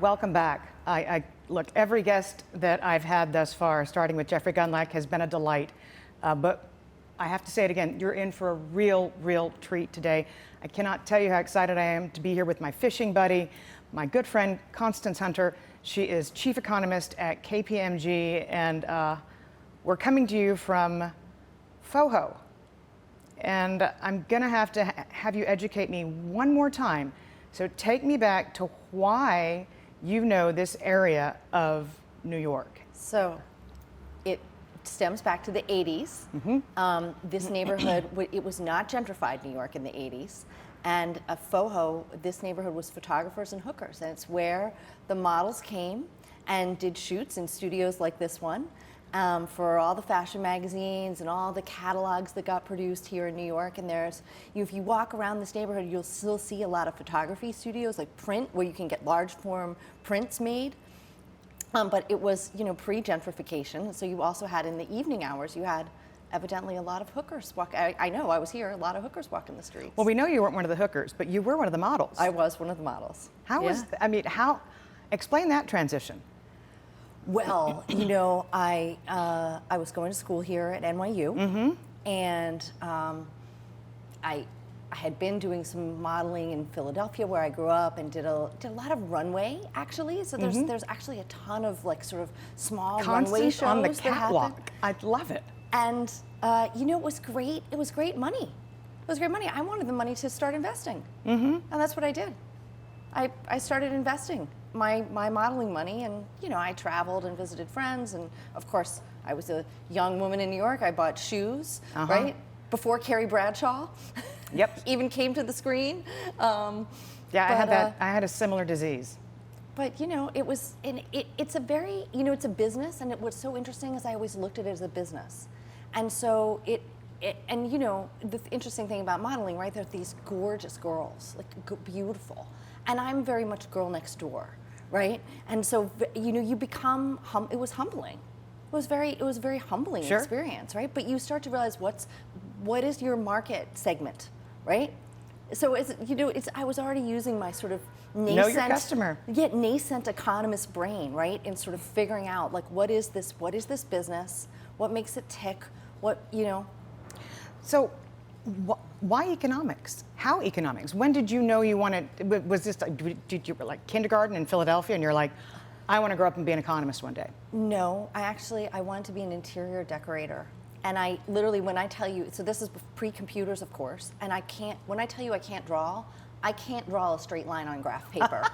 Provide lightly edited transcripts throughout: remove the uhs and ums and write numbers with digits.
welcome back. Look, every guest that I've had thus far, starting with Jeffrey Gundlach, has been a delight. But I have to say it again, you're in for a real treat today. I cannot tell you how excited I am to be here with my fishing buddy, my good friend, Constance Hunter. She is Chief Economist at KPMG, and we're coming to you from FOHO. And I'm gonna have to have you educate me one more time. So take me back to why you know this area of New York. So it stems back to the 80s. Mm-hmm. This neighborhood, it was not gentrified New York in the 80s. And FOHO, this neighborhood was photographers and hookers. And it's where the models came and did shoots in studios like this one. For all the fashion magazines and all the catalogs that got produced here in New York. And there's, if you walk around this neighborhood, you'll still see a lot of photography studios, like print, where you can get large form prints made. But it was, pre-gentrification. So you also had, in the evening hours, you had evidently a lot of hookers walk. I know, I was here, a lot of hookers walking the streets. Well, we know you weren't one of the hookers, but you were one of the models. I was one of the models. Explain that transition. Well, I was going to school here at NYU, mm-hmm. and I had been doing some modeling in Philadelphia, where I grew up, and did a lot of runway, actually. So there's actually a ton of sort of small runway shows on the catwalk. I love it. And it was great. It was great money. It was great money. I wanted the money to start investing, mm-hmm. and that's what I did. I started investing my modeling money, and I traveled and visited friends, and of course I was a young woman in New York. I bought shoes, uh-huh. right before Carrie Bradshaw, yep, even came to the screen. I had that. I had a similar disease. But it was, and it's a very, it's a business, and what's so interesting is I always looked at it as a business, and so the interesting thing about modeling, right? There's these gorgeous girls, like beautiful. And I'm very much girl next door, right? And so, you become, it was humbling. It was a very humbling sure. experience, right? But you start to realize what is your market segment, right? So I was already using my sort of nascent, know your customer. Yeah, nascent economist brain, right? And sort of figuring out what is this business? What makes it tick? So, why economics? How economics? When did you know you wanted? Was this did you were like kindergarten in Philadelphia, and you're like, I want to grow up and be an economist one day? No, I wanted to be an interior decorator. And I literally, when I tell you, so this is pre-computers, of course, and when I tell you I can't draw a straight line on graph paper.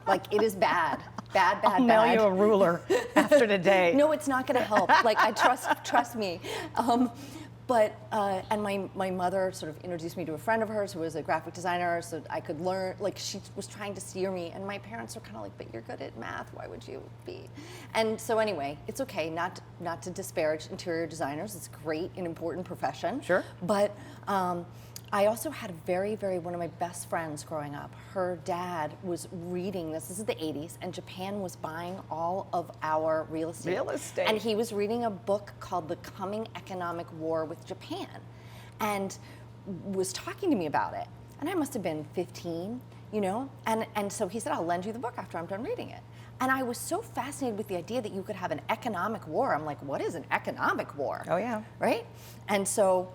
Like, it is bad. I'll mail you a ruler after today. No, it's not going to help. Trust me. And my mother sort of introduced me to a friend of hers who was a graphic designer, so I could learn, she was trying to steer me, and my parents were kind of like, but you're good at math, why would you be? And so anyway, it's okay not to disparage interior designers. It's a great and important profession. Sure. But I also had one of my best friends growing up. Her dad was reading this is the 80s, and Japan was buying all of our real estate. And he was reading a book called The Coming Economic War with Japan, and was talking to me about it. And I must have been 15, and so he said, I'll lend you the book after I'm done reading it. And I was so fascinated with the idea that you could have an economic war. I'm like, what is an economic war? Oh, yeah. Right? And so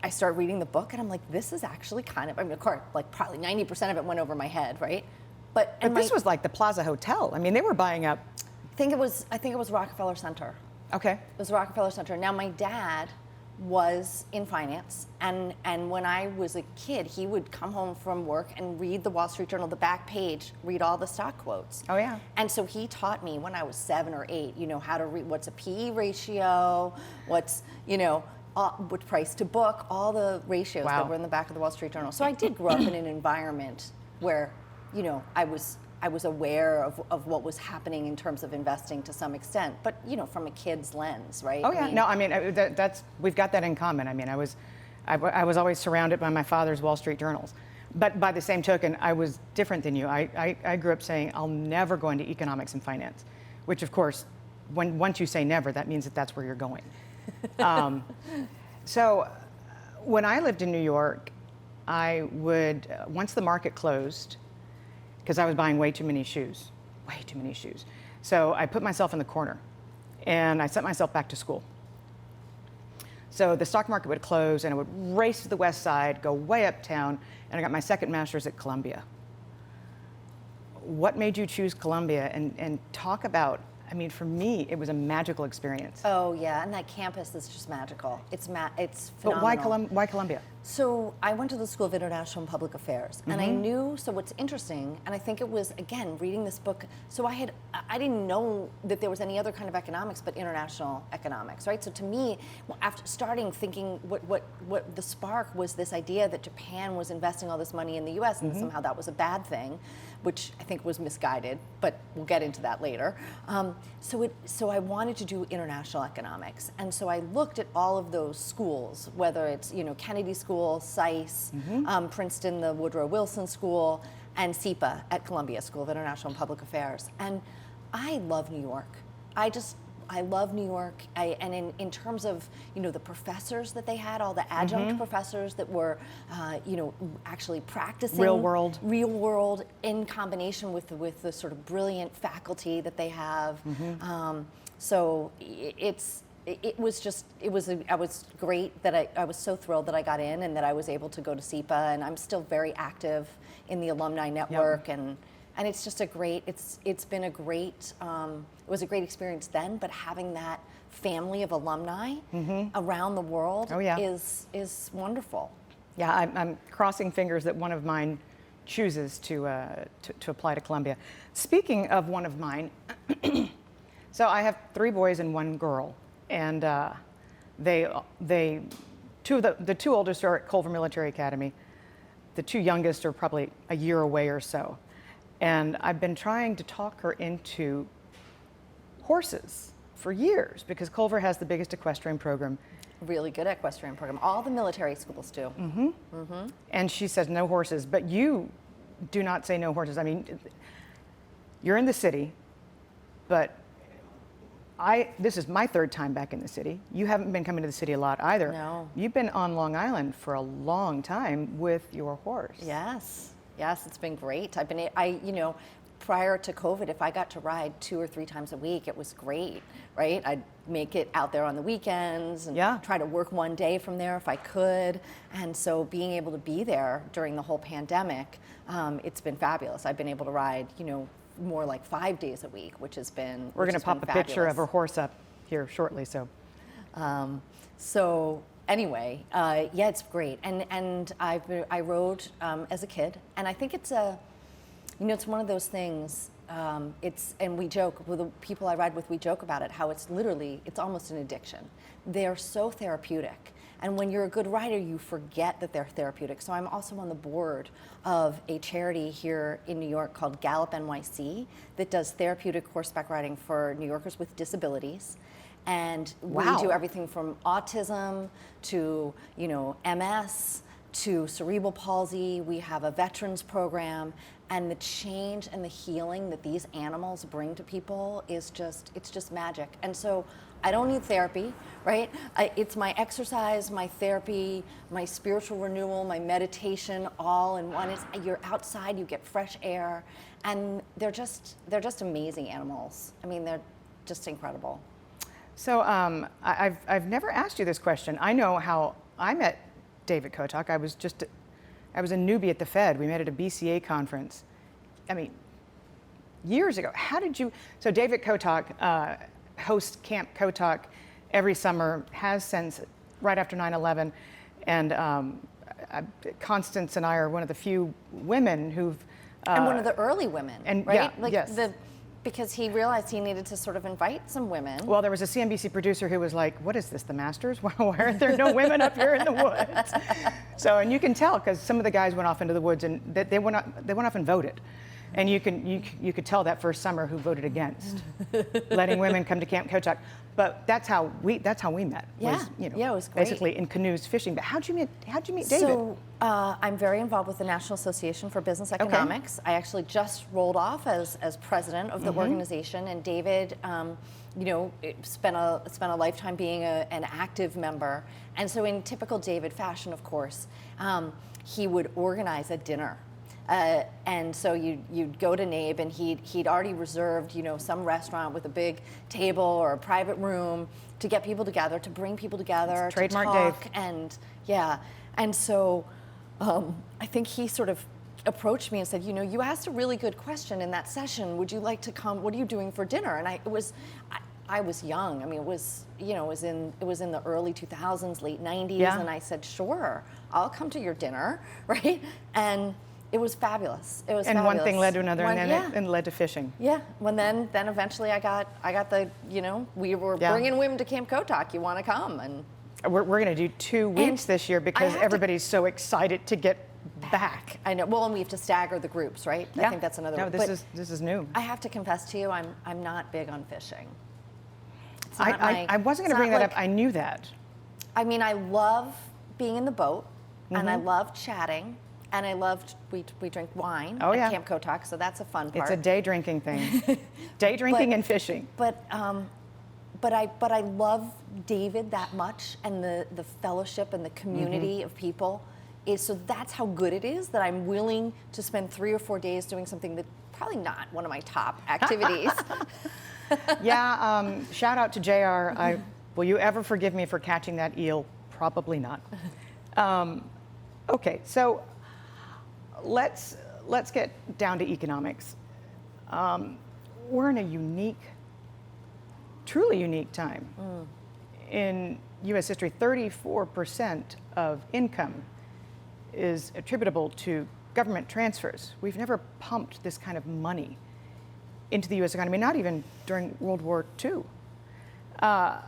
I started reading the book, and I'm like, this is actually of course, probably 90% of it went over my head, right? But this was like the Plaza Hotel. I mean, they were buying up. I think it was Rockefeller Center. Okay. It was Rockefeller Center. Now, my dad was in finance, and when I was a kid, he would come home from work and read the Wall Street Journal, the back page, read all the stock quotes. Oh, yeah. And so he taught me when I was 7 or 8, how to read, what's a PE ratio, what's, what price to book, all the ratios wow. that were in the back of the Wall Street Journal. So I did grow up in an environment where, I was aware of what was happening in terms of investing to some extent, but from a kid's lens, right? Oh yeah, we've got that in common. I mean, I was always surrounded by my father's Wall Street journals, but by the same token, I was different than you. I grew up saying I'll never go into economics and finance, which of course, once you say never, that means that's where you're going. So when I lived in New York, I would, once the market closed, because I was buying way too many shoes. way too many shoes. So I put myself in the corner and I sent myself back to school. So the stock market would close and I would race to the west side, go way uptown, and I got my second master's at Columbia. What made you choose Columbia? And talk about, I mean, for me, it was a magical experience. Oh yeah, and that campus is just magical. It's But phenomenal. why Columbia? So I went to the School of International and Public Affairs, and I knew. So what's interesting, and I think it was again reading this book. So I didn't know that there was any other kind of economics but international economics, right? So to me, after starting thinking, what the spark was this idea that Japan was investing all this money in the U.S. and somehow that was a bad thing, which I think was misguided. But we'll get into that later. So I wanted to do international economics, and so I looked at all of those schools, whether it's Kennedy School, SAIS, Princeton, the Woodrow Wilson School, and SIPA at Columbia School of International and Public Affairs. And I love New York. I love New York. And in terms of the professors that they had, all the adjunct professors that were actually practicing real world in combination with the sort of brilliant faculty that they have. So I was great that I was so thrilled that I got in and that I was able to go to SIPA, and I'm still very active in the alumni network. And it's just it's been a great, it was a great experience then, but having that family of alumni around the world is wonderful. Yeah, I'm crossing fingers that one of mine chooses to apply to Columbia. Speaking of one of mine, so I have 3 boys and 1 girl. And the 2 oldest are at Culver Military Academy. The 2 youngest are probably a year away or so. And I've been trying to talk her into horses for years because Culver has the biggest equestrian program. Really good equestrian program. All the military schools do. And she says no horses, but you do not say no horses. I mean, you're in the city, but this is my 3rd time back in the city. You haven't been coming to the city a lot either. No. You've been on Long Island for a long time with your horse. Yes, it's been great. Prior to COVID, if I got to ride 2 or 3 times a week, it was great, right? I'd make it out there on the weekends and try to work one day from there if I could. And so being able to be there during the whole pandemic, it's been fabulous. I've been able to ride, more like 5 days a week, which has been We're going to pop a picture of her horse up here shortly. So anyway, it's great, and I rode as a kid, and I think it's it's one of those things. And we joke with the people I ride with. We joke about it, how it's almost an addiction. They're so therapeutic. And when you're a good rider, you forget that they're therapeutic. So I'm also on the board of a charity here in New York called Gallop NYC that does therapeutic horseback riding for New Yorkers with disabilities. And we do everything from autism to, MS to cerebral palsy. We have a veterans program, and the change and the healing that these animals bring to people it's just magic. And so I don't need therapy, right? It's my exercise, my therapy, my spiritual renewal, my meditation, all in one. You're outside, you get fresh air, and they're just amazing animals. I mean, they're just incredible. So I've never asked you this question. I know how I met David Kotok. I was a newbie at the Fed. We met at a BCA conference. I mean, years ago. How did you? So David Kotok hosts Camp Kotok every summer, has since right after 9/11, and Constance and I are one of the few women who've and one of the early women, and right? yes. Because he realized he needed to sort of invite some women. Well, there was a CNBC producer who was like, "What is this, the Masters? Why are there no women up here in the woods?" So, and you can tell because some of the guys went off into the woods and they went off and voted, and you could tell that first summer who voted against letting women come to Camp Kotok. But that's how we met. Yeah, it was great. Basically in canoes fishing. But how'd you meet David? So I'm very involved with the National Association for Business Economics. I actually just rolled off as president of the organization, and David, spent a lifetime being an active member. And so in typical David fashion, of course, he would organize a dinner And so you'd go to NABE, and he'd already reserved, some restaurant with a big table or a private room to get people together, to bring people together, it's trademark to talk, Dave. and so I think he sort of approached me and said, you asked a really good question in that session. Would you like to come? What are you doing for dinner? And I was young. I mean, it was in the early 2000s, late 90s, Yeah. and I said, sure, I'll come to your dinner, right? And it was fabulous. It was And fabulous. one thing led to another, and then yeah. it led to fishing. Yeah. Well, then eventually I got the, we were Yeah. bringing women to Camp Kotok. You want to come? And We're going to do 2 weeks this year because everybody's so excited to get back. I know. Well, and we have to stagger the groups, right? Yeah. I think that's another. No, one. this is new. I have to confess to you, I'm not big on fishing. It's I not my- wasn't going to it's bring not that like- up. I knew that. I mean, I love being in the boat, and I Mm-hmm. love chatting, and I loved we drink wine Oh, at yeah. Camp Kotok, so that's a fun part. It's a day drinking thing. Day drinking and fishing. But I love David that much, and the fellowship and the community Mm-hmm. of people. So that's how good it is that I'm willing to spend 3 or 4 days doing something that probably not one of my top activities. Yeah, shout out to JR. Will you ever forgive me for catching that eel? Probably not. Okay, so let's get down to economics. We're in a truly unique time. In U.S. history, 34% of income is attributable to government transfers. We've never pumped this kind of money into the U.S. economy, not even during World War II. Well,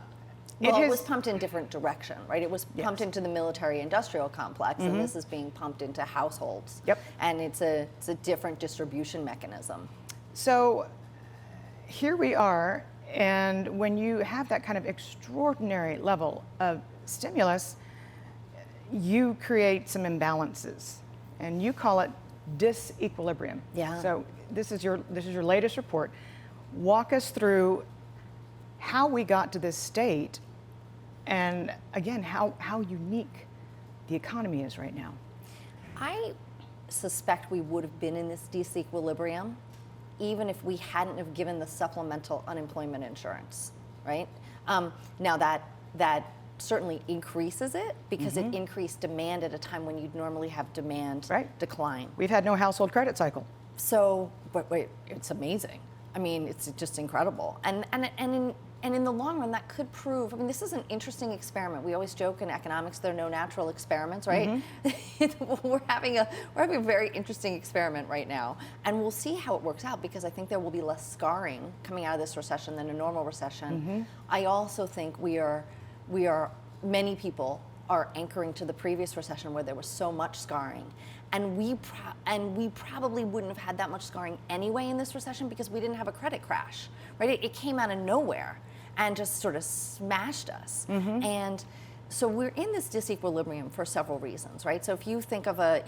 it was pumped in different direction, right? It was pumped Yes. into the military-industrial complex, and this is being pumped into households. Yep. And it's a different distribution mechanism. So here we are, and when you have that kind of extraordinary level of stimulus, you create some imbalances, and you call it disequilibrium. Yeah. So this is your latest report. Walk us through how we got to this state, and again, how unique the economy is right now. I suspect we would have been in this disequilibrium even if we hadn't have given the supplemental unemployment insurance, right? Now that certainly increases it because it increased demand at a time when you'd normally have demand decline. We've had no household credit cycle. So, but wait, it's amazing. I mean, it's just incredible. And in the long run, that could prove, I mean, this is an interesting experiment. We always joke in economics, there are no natural experiments, right? We're having a very interesting experiment right now. And we'll see how it works out because I think there will be less scarring coming out of this recession than a normal recession. I also think many people are anchoring to the previous recession where there was so much scarring. And we probably wouldn't have had that much scarring anyway in this recession because we didn't have a credit crash, right? It came out of nowhere and just sort of smashed us. And so we're in this disequilibrium for several reasons, right? So if you think of a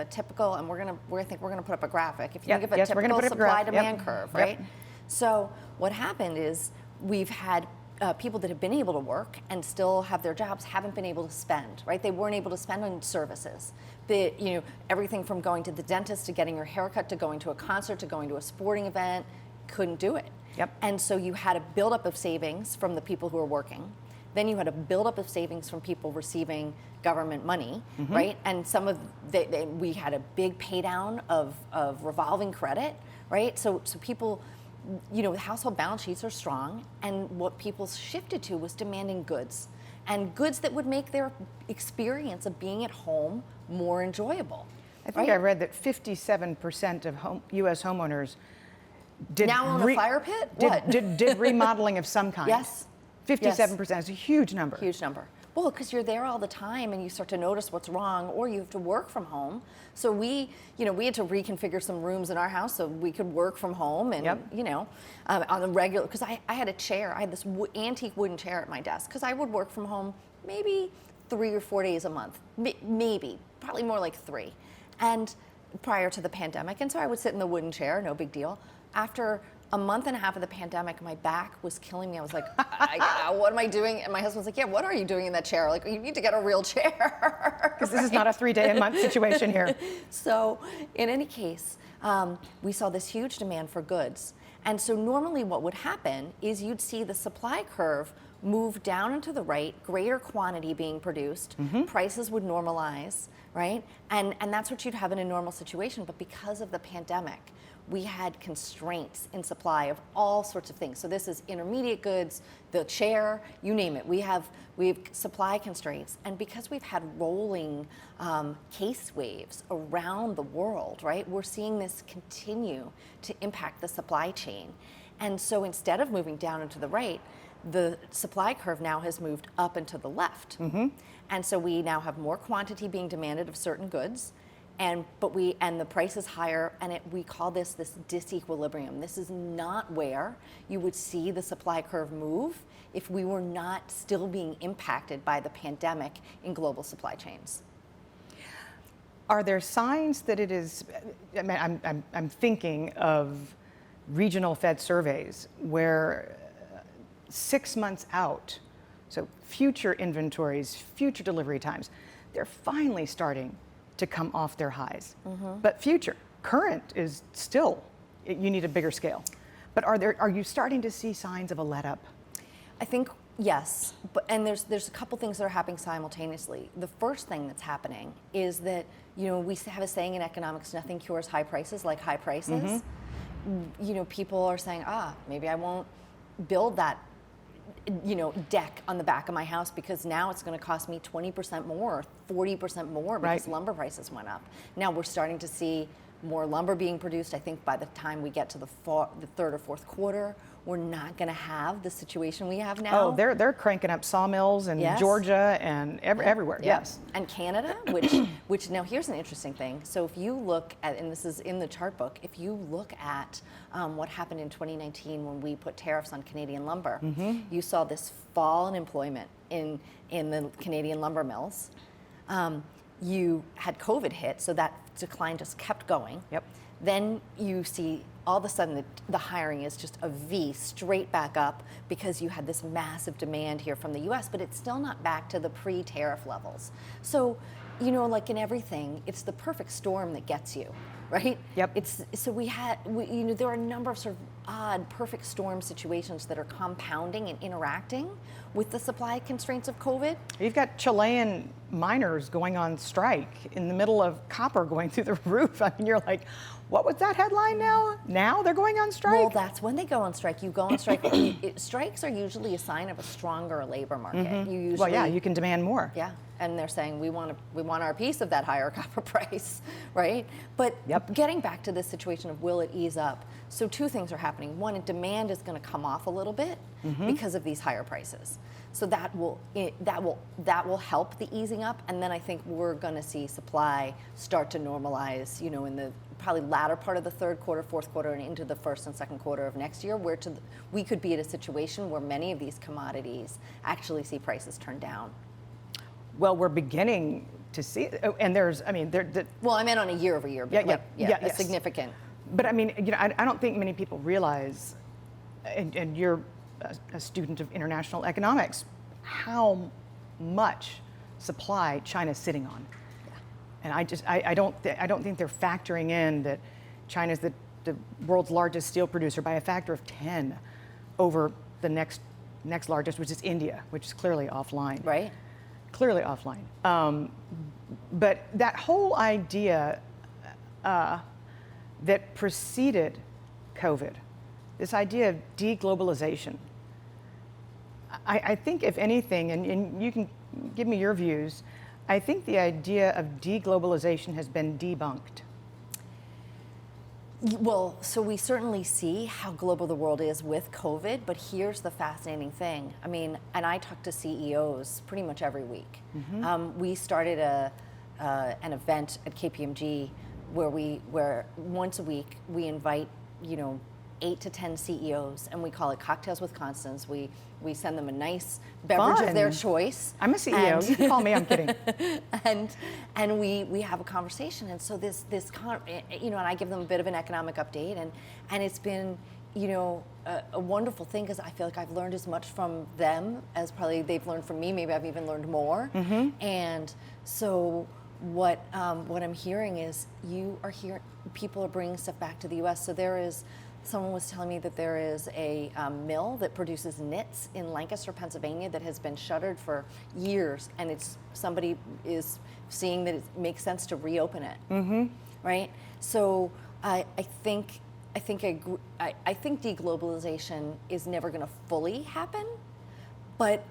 typical, and we're gonna put up a graphic. If you think of a typical supply-demand curve, right? So what happened is we've had people that have been able to work and still have their jobs haven't been able to spend, right? They weren't able to spend on services. Everything from going to the dentist to getting your haircut to going to a concert to going to a sporting event, couldn't do it. And so you had a buildup of savings from the people who were working. Then you had a buildup of savings from people receiving government money, right? And we had a big pay down of revolving credit, right? So people, household balance sheets are strong, and what people shifted to was demanding goods, and goods that would make their experience of being at home more enjoyable. I think I read that 57% of U.S. homeowners did now own a fire pit. Did remodeling of some kind. Yes. 57% is a huge number. Huge number. Well, because you're there all the time and you start to notice what's wrong, or you have to work from home. So we had to reconfigure some rooms in our house so we could work from home and, on the regular, because I had a chair, I had this antique wooden chair at my desk, because I would work from home maybe 3 or 4 days a month, maybe, probably more like 3, and prior to the pandemic. And so I would sit in the wooden chair, no big deal. After a month and a half of the pandemic, my back was killing me. I was like, what am I doing? And my husband's like, yeah, what are you doing in that chair? Like, you need to get a real chair. Because this is not a 3-day-a-month situation here. So in any case, we saw this huge demand for goods. And so normally what would happen is you'd see the supply curve move down and to the right, greater quantity being produced, prices would normalize, right? And that's what you'd have in a normal situation. But because of the pandemic, we had constraints in supply of all sorts of things. So this is intermediate goods, the chair, you name it. We have supply constraints. And because we've had rolling case waves around the world, right, we're seeing this continue to impact the supply chain. And so instead of moving down and to the right, the supply curve now has moved up and to the left. And so we now have more quantity being demanded of certain goods. And the price is higher, and we call this disequilibrium. This is not where you would see the supply curve move if we were not still being impacted by the pandemic in global supply chains. Are there signs that it is? I mean, I'm thinking of regional Fed surveys where 6 months out, so future inventories, future delivery times, they're finally starting to come off their highs. But current is still, you need a bigger scale. But are you starting to see signs of a let up? I think yes, and there's a couple things that are happening simultaneously. The first thing that's happening is that, we have a saying in economics, nothing cures high prices like high prices. People are saying, maybe I won't build that deck on the back of my house because now it's going to cost me 20% more, 40% more because lumber prices went up. Now we're starting to see more lumber being produced. I think by the time we get to the third or fourth quarter, we're not going to have the situation we have now. Oh, they're cranking up sawmills in Georgia and everywhere. Yeah. Yes. And Canada, which now here's an interesting thing. So if you look at, and this is in the chart book, if you look at what happened in 2019 when we put tariffs on Canadian lumber, you saw this fall in employment in the Canadian lumber mills. You had COVID hit, so that decline just kept going. Then you see all of a sudden the hiring is just a V straight back up because you had this massive demand here from the US, but it's still not back to the pre-tariff levels. So, like in everything, it's the perfect storm that gets you, right? There are a number of sort of odd perfect storm situations that are compounding and interacting with the supply constraints of COVID. You've got Chilean miners going on strike in the middle of copper going through the roof. I mean, you're like, what was that headline now? Now they're going on strike? Well, that's when they go on strike. You go on strike. Strikes are usually a sign of a stronger labor market. You can demand more. Yeah, and they're saying we want our piece of that higher copper price, right? But getting back to this situation of will it ease up? So two things are happening. One, demand is going to come off a little bit because of these higher prices. So that will help the easing up, and then I think we're going to see supply start to normalize, in the probably latter part of the third quarter, fourth quarter, and into the first and second quarter of next year, where we could be at a situation where many of these commodities actually see prices turn down. Well, we're beginning to see, and well, I meant on a year-over-year, yes. Significant. But I mean, I don't think many people realize, and you're a student of international economics, how much supply China's sitting on. And I don't think they're factoring in that China's the world's largest steel producer by a factor of 10 over the next largest, which is India, which is clearly offline. Right. Clearly offline. But that whole idea that preceded COVID, this idea of deglobalization, I think if anything, and you can give me your views, I think the idea of deglobalization has been debunked. Well, so we certainly see how global the world is with COVID, but here's the fascinating thing. I mean, and I talk to CEOs pretty much every week. We started an event at KPMG where once a week we invite, 8 to 10 CEOs, and we call it Cocktails with Constance. We send them a nice beverage of their choice. I'm a CEO. You can call me. I'm kidding. and we have a conversation, and so and I give them a bit of an economic update, and it's been a wonderful thing, because I feel like I've learned as much from them as probably they've learned from me. Maybe I've even learned more. And so what I'm hearing is people are bringing stuff back to the U.S. So someone was telling me that there is a mill that produces knits in Lancaster, Pennsylvania, that has been shuttered for years, and somebody is seeing that it makes sense to reopen it. Right? So I think deglobalization is never going to fully happen, but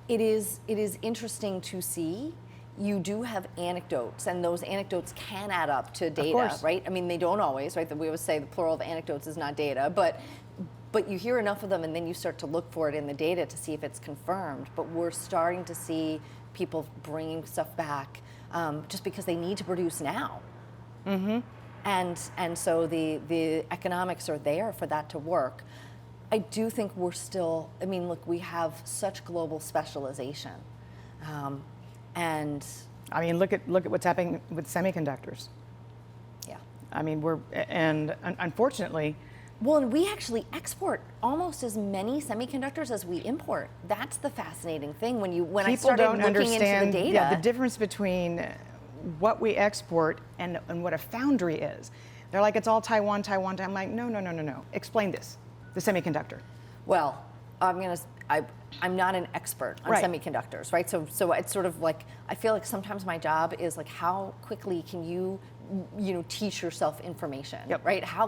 it is interesting to see. You do have anecdotes, and those anecdotes can add up to data, right? I mean, they don't always, right? We always say the plural of anecdotes is not data, but you hear enough of them, and then you start to look for it in the data to see if it's confirmed. But we're starting to see people bringing stuff back just because they need to produce now. And so the economics are there for that to work. I do think we're still, I mean, look, we have such global specialization. And I mean, look at what's happening with semiconductors. Yeah. I mean, unfortunately. Well, and we actually export almost as many semiconductors as we import. That's the fascinating thing when I started looking into the data. Yeah, the difference between what we export and what a foundry is. They're like, it's all Taiwan. I'm like, no. Explain this, the semiconductor. Well, I'm not an expert on semiconductors, right? So it's sort of like, I feel like sometimes my job is like, how quickly can you teach yourself information, right? How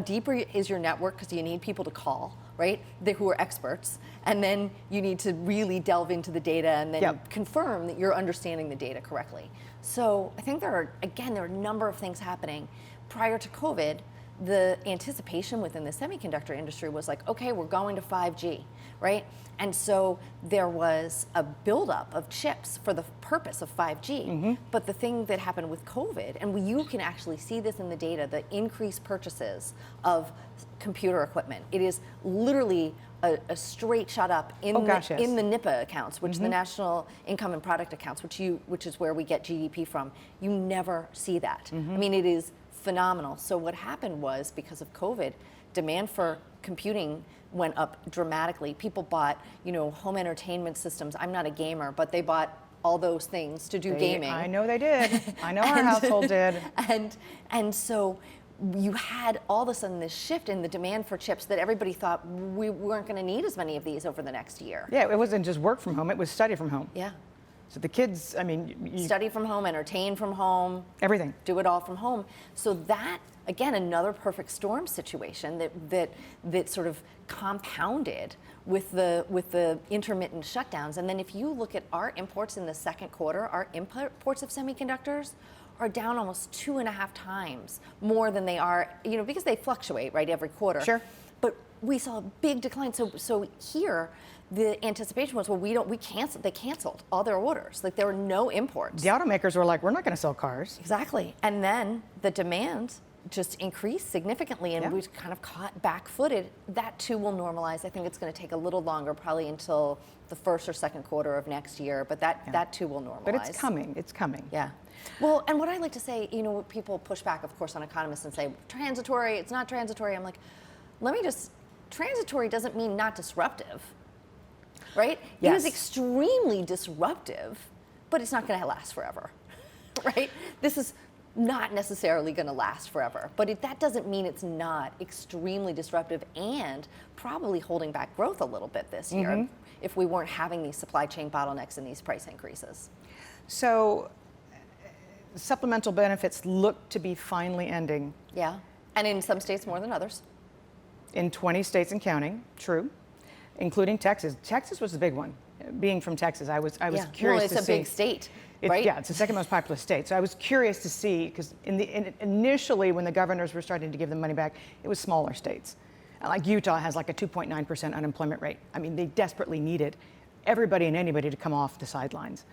deep is your network? Because you need people to call, right? Who are experts, and then you need to really delve into the data and then confirm that you're understanding the data correctly. So I think there are a number of things happening. Prior to COVID, the anticipation within the semiconductor industry was like, okay, we're going to 5G, right? And so there was a buildup of chips for the purpose of 5G. But the thing that happened with COVID, and you can actually see this in the data, the increased purchases of computer equipment. It is literally a straight shot up in the NIPA accounts, which the National Income and Product accounts, which is where we get GDP from. You never see that. I mean, it is phenomenal. So what happened was, because of COVID, demand for computing went up dramatically. People bought, home entertainment systems. I'm not a gamer, but they bought all those things to do gaming. I know they did. I know our household did. And so you had all of a sudden this shift in the demand for chips that everybody thought we weren't going to need as many of these over the next year. Yeah, it wasn't just work from home, it was study from home. Yeah. So the kids, I mean, study from home, entertain from home, everything. Do it all from home. So that, again, another perfect storm situation that sort of compounded with the intermittent shutdowns. And then if you look at our imports in the second quarter, our imports of semiconductors are down almost 2.5 times more than they are, because they fluctuate, right, every quarter. Sure. But we saw a big decline. So here, the anticipation was, they canceled all their orders. Like, there were no imports. The automakers were like, we're not going to sell cars. Exactly. And then the demand just increased significantly, and we kind of caught back-footed. That too will normalize. I think it's going to take a little longer, probably until the first or second quarter of next year, but that too will normalize. But it's coming. It's coming. Yeah. Well, and what I like to say, people push back, of course, on economists and say, transitory, it's not transitory. I'm like, transitory doesn't mean not disruptive. Right? Yes. It is extremely disruptive, but it's not going to last forever, right? This is not necessarily going to last forever, but that doesn't mean it's not extremely disruptive and probably holding back growth a little bit this year if we weren't having these supply chain bottlenecks and these price increases. So supplemental benefits look to be finally ending. Yeah, and in some states more than others. In 20 states and counting, true. Including Texas. Texas was the big one. Being from Texas, I was curious to see. Well, it's a big state, right? Yeah, it's the second most populous state. So I was curious to see, because initially when the governors were starting to give them money back, it was smaller states. Like Utah has like a 2.9% unemployment rate. I mean, they desperately needed everybody and anybody to come off the sidelines.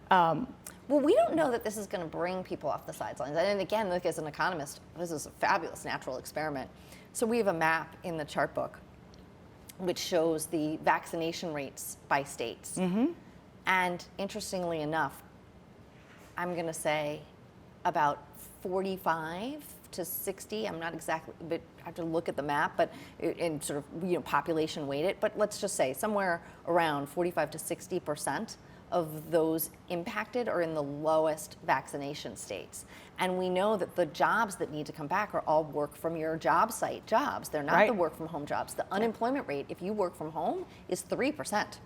Well, we don't know that this is going to bring people off the sidelines. And again, like, as an economist, this is a fabulous natural experiment. So we have a map in the chart book which shows the vaccination rates by states. And interestingly enough, I'm going to say about 45 to 60. I'm not exactly, but I have to look at the map, but in sort of population weighted. But let's just say somewhere around 45 to 60% of those impacted are in the lowest vaccination states. And we know that the jobs that need to come back are all work from your job site jobs. They're not the work from home jobs. The unemployment rate, if you work from home, is 3%. Right?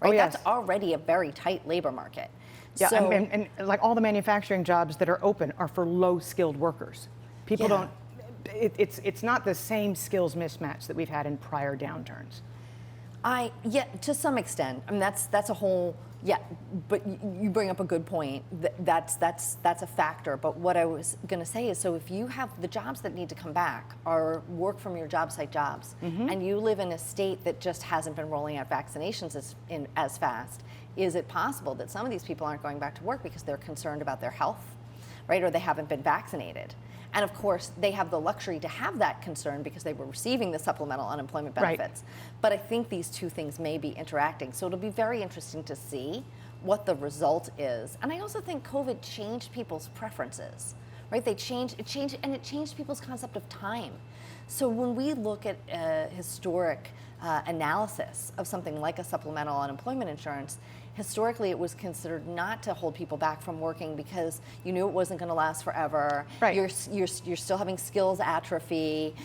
Oh, yes. That's already a very tight labor market. Yeah, So, and like all the manufacturing jobs that are open are for low-skilled workers. People don't, it's not the same skills mismatch that we've had in prior downturns. To some extent. I mean, that's a whole, but you bring up a good point. That's a factor. But what I was going to say is, so if you have the jobs that need to come back are work from your job site jobs, and you live in a state that just hasn't been rolling out vaccinations as fast, is it possible that some of these people aren't going back to work because they're concerned about their health, right? Or they haven't been vaccinated. And of course, they have the luxury to have that concern because they were receiving the supplemental unemployment benefits. Right. But I think these two things may be interacting. So it'll be very interesting to see what the result is. And I also think COVID changed people's preferences, right? It changed people's concept of time. So when we look at historic analysis of something like a supplemental unemployment insurance, historically it was considered not to hold people back from working because you knew it wasn't going to last forever. Right. You're still having skills atrophy.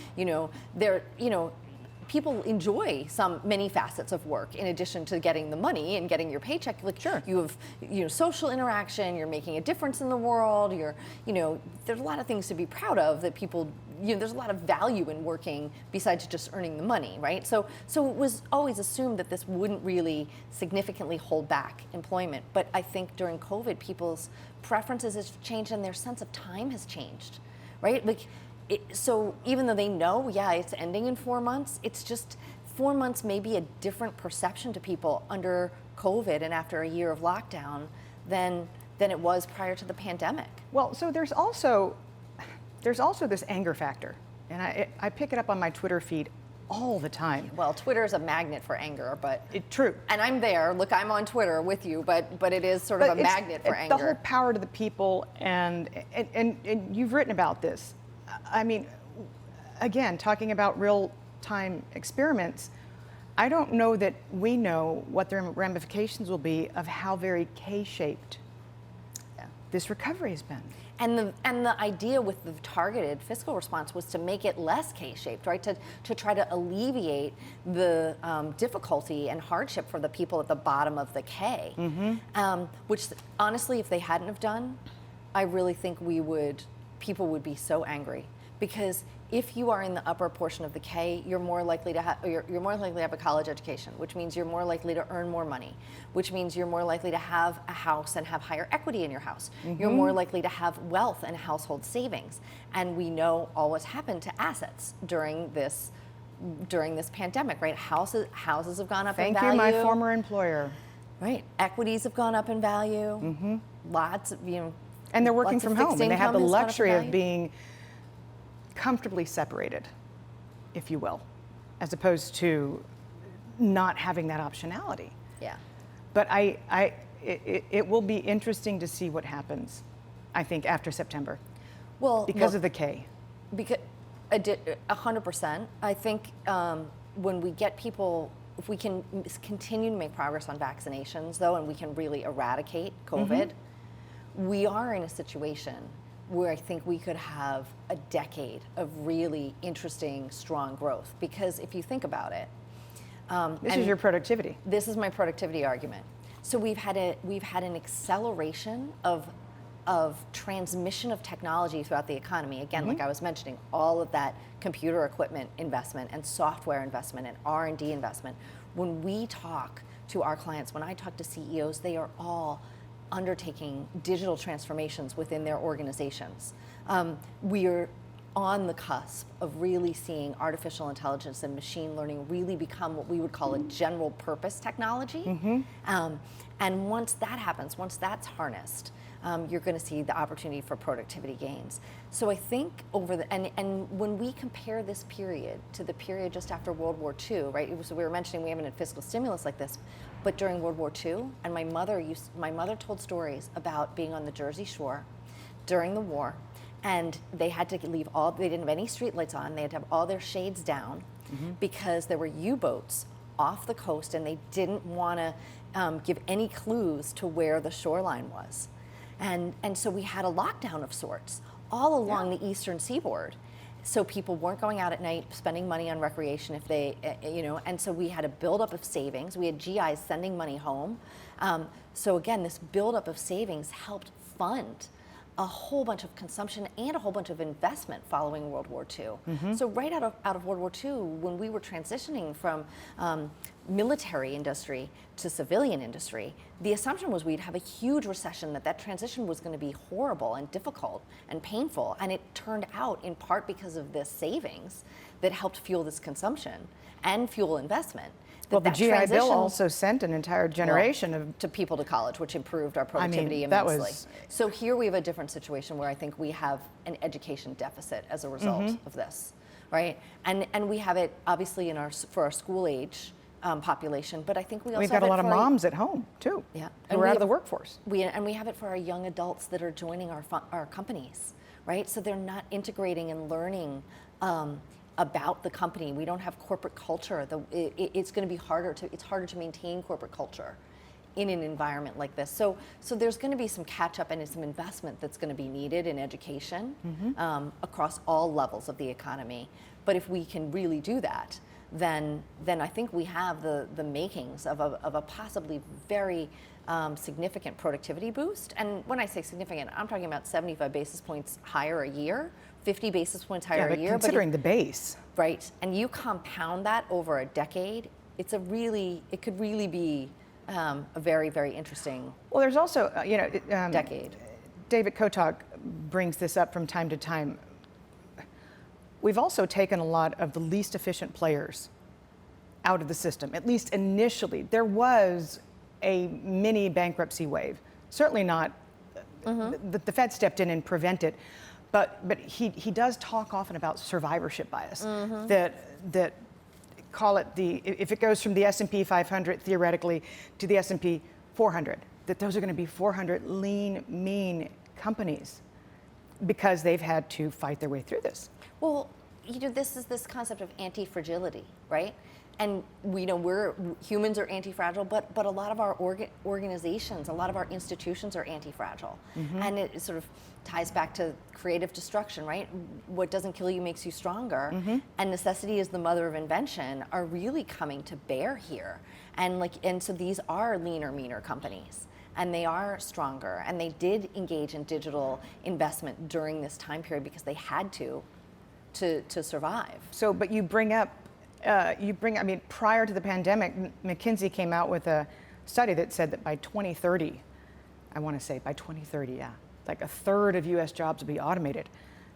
People enjoy many facets of work in addition to getting the money and getting your paycheck. Like, sure. You have social interaction, you're making a difference in the world, there's a lot of things to be proud of that people, there's a lot of value in working besides just earning the money, right? So it was always assumed that this wouldn't really significantly hold back employment. But I think during COVID, people's preferences have changed and their sense of time has changed, right? So even though they know, it's ending in 4 months, it's just 4 months may be a different perception to people under COVID and after a year of lockdown than it was prior to the pandemic. Well, so there's also this anger factor, and I pick it up on my Twitter feed all the time. Well, Twitter is a magnet for anger, but true. And I'm there. Look, I'm on Twitter with you, but it is sort of a magnet for anger. The whole power to the people, and you've written about this. I mean, again, talking about real-time experiments, I don't know that we know what the ramifications will be of how very K-shaped this recovery has been. And the idea with the targeted fiscal response was to make it less K-shaped, right? To try to alleviate the difficulty and hardship for the people at the bottom of the K, which honestly, if they hadn't have done, I really think people would be so angry, because if you are in the upper portion of the K, you're more likely to have a college education, which means you're more likely to earn more money, which means you're more likely to have a house and have higher equity in your house. You're more likely to have wealth and household savings. And we know all what's happened to assets during this pandemic, right? Houses have gone up in value. Thank you, my former employer. Right. Equities have gone up in value. Lots of, and they're working from home, and they have the luxury of being comfortably separated, if you will, as opposed to not having that optionality. Yeah. But it will be interesting to see what happens, I think, after September. Well, because of the K. Because 100%. I think when we get people, if we can continue to make progress on vaccinations, though, and we can really eradicate COVID, we are in a situation where I think we could have a decade of really interesting, strong growth. Because if you think about it, this is your productivity. This is my productivity argument. So we've had an acceleration of transmission of technology throughout the economy. Again, like I was mentioning, all of that computer equipment investment and software investment and R&D investment. When we talk to our clients, when I talk to CEOs, they are all undertaking digital transformations within their organizations. We are on the cusp of really seeing artificial intelligence and machine learning really become what we would call a general purpose technology. And once that happens, once that's harnessed, you're going to see the opportunity for productivity gains. So I think and when we compare this period to the period just after World War II, right? So we were mentioning we haven't had fiscal stimulus like this, but during World War II, and my mother told stories about being on the Jersey Shore during the war And they had to leave they didn't have any streetlights on. They had to have all their shades down because there were U-boats off the coast, and they didn't want to give any clues to where the shoreline was. And so we had a lockdown of sorts all along the eastern seaboard. So people weren't going out at night spending money on recreation if they, and so we had a buildup of savings. We had GIs sending money home. So again, this buildup of savings helped fund a whole bunch of consumption and a whole bunch of investment following World War II. So right out of World War II, when we were transitioning from military industry to civilian industry, the assumption was we'd have a huge recession, that transition was going to be horrible and difficult and painful. And it turned out, in part because of this savings, that helped fuel this consumption and fuel investment. Well, the GI Bill also sent an entire generation to people to college, which improved our productivity immensely. So here we have a different situation where I think we have an education deficit as a result of this, right? And we have it obviously for our school age population, but I think we also we've got a lot of moms at home too, who are out of the workforce. We have it for our young adults that are joining our companies, right? So they're not integrating and learning about the company. We don't have corporate culture. It's going to be harder to maintain corporate culture in an environment like this. So there's going to be some catch up and some investment that's going to be needed in education across all levels of the economy. But if we can really do that, then I think we have the makings of a possibly very significant productivity boost. And when I say significant, I'm talking about 75 basis points higher a year, 50 basis points higher a year. Considering the base. Right, and you compound that over a decade, it could really be a very, very interesting. Well, there's also, decade. David Kotok brings this up from time to time. We've also taken a lot of the least efficient players out of the system, at least initially. There was a mini bankruptcy wave. Certainly not, the Fed stepped in and prevented, but he does talk often about survivorship bias, that call it if it goes from the S&P 500 theoretically to the S&P 400, that those are going to be 400 lean, mean companies because they've had to fight their way through this. Well, this is this concept of anti-fragility, right? And humans are anti-fragile, but a lot of our organizations, a lot of our institutions are anti-fragile. And it sort of ties back to creative destruction, right? What doesn't kill you makes you stronger. And necessity is the mother of invention are really coming to bear here. And so these are leaner, meaner companies. And they are stronger. And they did engage in digital investment during this time period because they had to survive. So, but you bring up, prior to the pandemic, McKinsey came out with a study that said that by 2030, like a third of US jobs will be automated.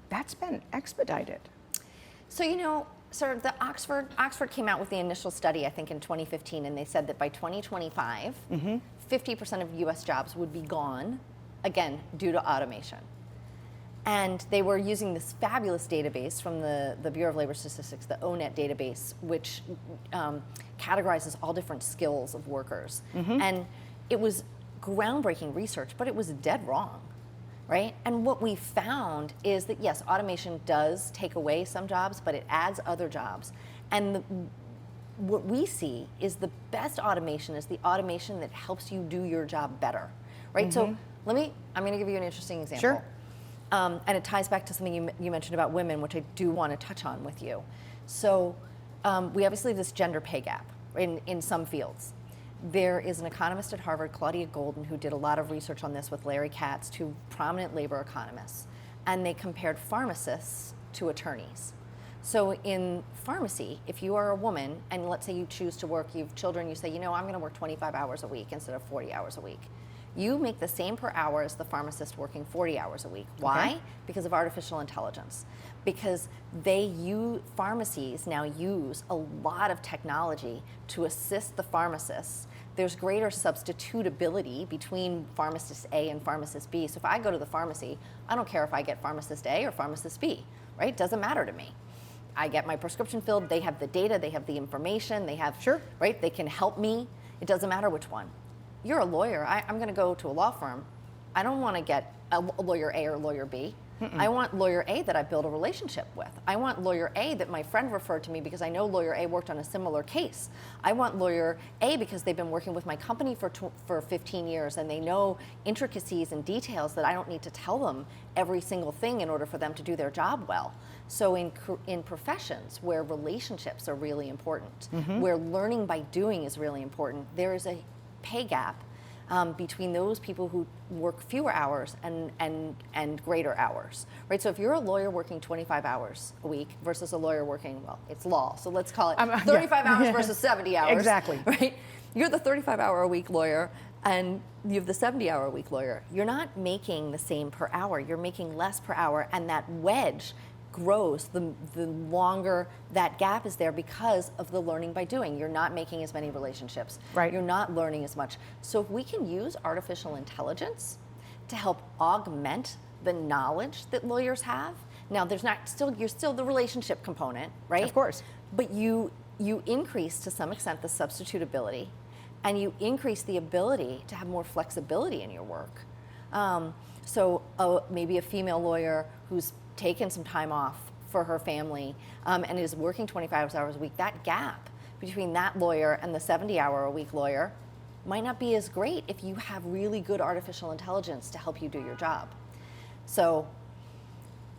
That's been expedited. So, sort of the Oxford came out with the initial study, I think in 2015, and they said that by 2025, 50% of US jobs would be gone, again, due to automation. And they were using this fabulous database from the Bureau of Labor Statistics, the ONET database, which categorizes all different skills of workers. And it was groundbreaking research, but it was dead wrong, right? And what we found is that, yes, automation does take away some jobs, but it adds other jobs. And what we see is the best automation is the automation that helps you do your job better, right? So I'm going to give you an interesting example. Sure. And it ties back to something you mentioned about women, which I do want to touch on with you. So we obviously have this gender pay gap in some fields. There is an economist at Harvard, Claudia Golden, who did a lot of research on this with Larry Katz, two prominent labor economists. And they compared pharmacists to attorneys. So in pharmacy, if you are a woman, and let's say you choose to work, you have children, you say, I'm going to work 25 hours a week instead of 40 hours a week. You make the same per hour as the pharmacist working 40 hours a week. Why? Okay. Because of artificial intelligence. Because pharmacies now use a lot of technology to assist the pharmacists. There's greater substitutability between pharmacist A and pharmacist B. So if I go to the pharmacy, I don't care if I get pharmacist A or pharmacist B, right? Doesn't matter to me. I get my prescription filled, they have the data, they have the information, they have, right? They can help me. It doesn't matter which one. You're a lawyer. I'm going to go to a law firm. I don't want to get a lawyer A or lawyer B. I want lawyer A that I build a relationship with. I want lawyer A that my friend referred to me because I know lawyer A worked on a similar case. I want lawyer A because they've been working with my company for 15 years and they know intricacies and details that I don't need to tell them every single thing in order for them to do their job well. So in professions where relationships are really important, where learning by doing is really important, there is a pay gap between those people who work fewer hours and greater hours, right? So if you're a lawyer working 25 hours a week versus a lawyer working, well, it's law, so let's call it 35 hours versus 70 hours. Exactly. Right? You're the 35-hour-a-week lawyer and you have the 70-hour-a-week lawyer. You're not making the same per hour. You're making less per hour, and that wedge grows the longer that gap is there because of the learning by doing. You're not making as many relationships. Right. You're not learning as much. So if we can use artificial intelligence to help augment the knowledge that lawyers have, now you're still the relationship component, right? Of course. But you increase to some extent the substitutability, and you increase the ability to have more flexibility in your work. So maybe a female lawyer who's taken some time off for her family and is working 25 hours a week, that gap between that lawyer and the 70-hour-a-week lawyer might not be as great if you have really good artificial intelligence to help you do your job. So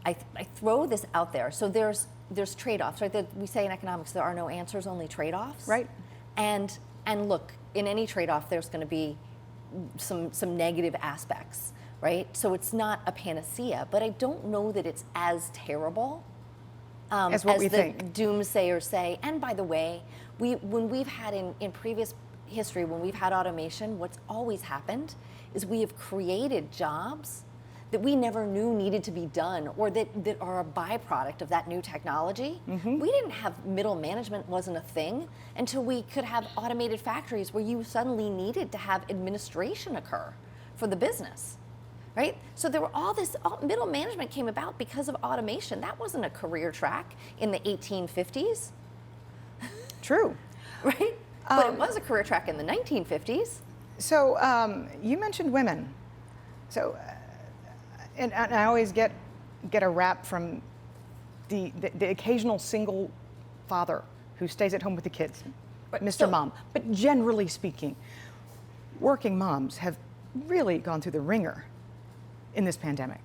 I throw this out there. So there's trade-offs, right? We say in economics there are no answers, only trade-offs. Right. And look, in any trade-off there's going to be some negative aspects. Right? So it's not a panacea, but I don't know that it's as terrible as what we the think. Doomsayers say. And by the way, when we've had in previous history, when we've had automation, what's always happened is we have created jobs that we never knew needed to be done, or that are a byproduct of that new technology. We didn't have middle management, wasn't a thing, until we could have automated factories where you suddenly needed to have administration occur for the business. Right? So there were middle management came about because of automation. That wasn't a career track in the 1850s. True. Right? But it was a career track in the 1950s. So you mentioned women. So, and I always get a rap from the occasional single father who stays at home with the kids, Mr. Mom. But generally speaking, working moms have really gone through the ringer in this pandemic.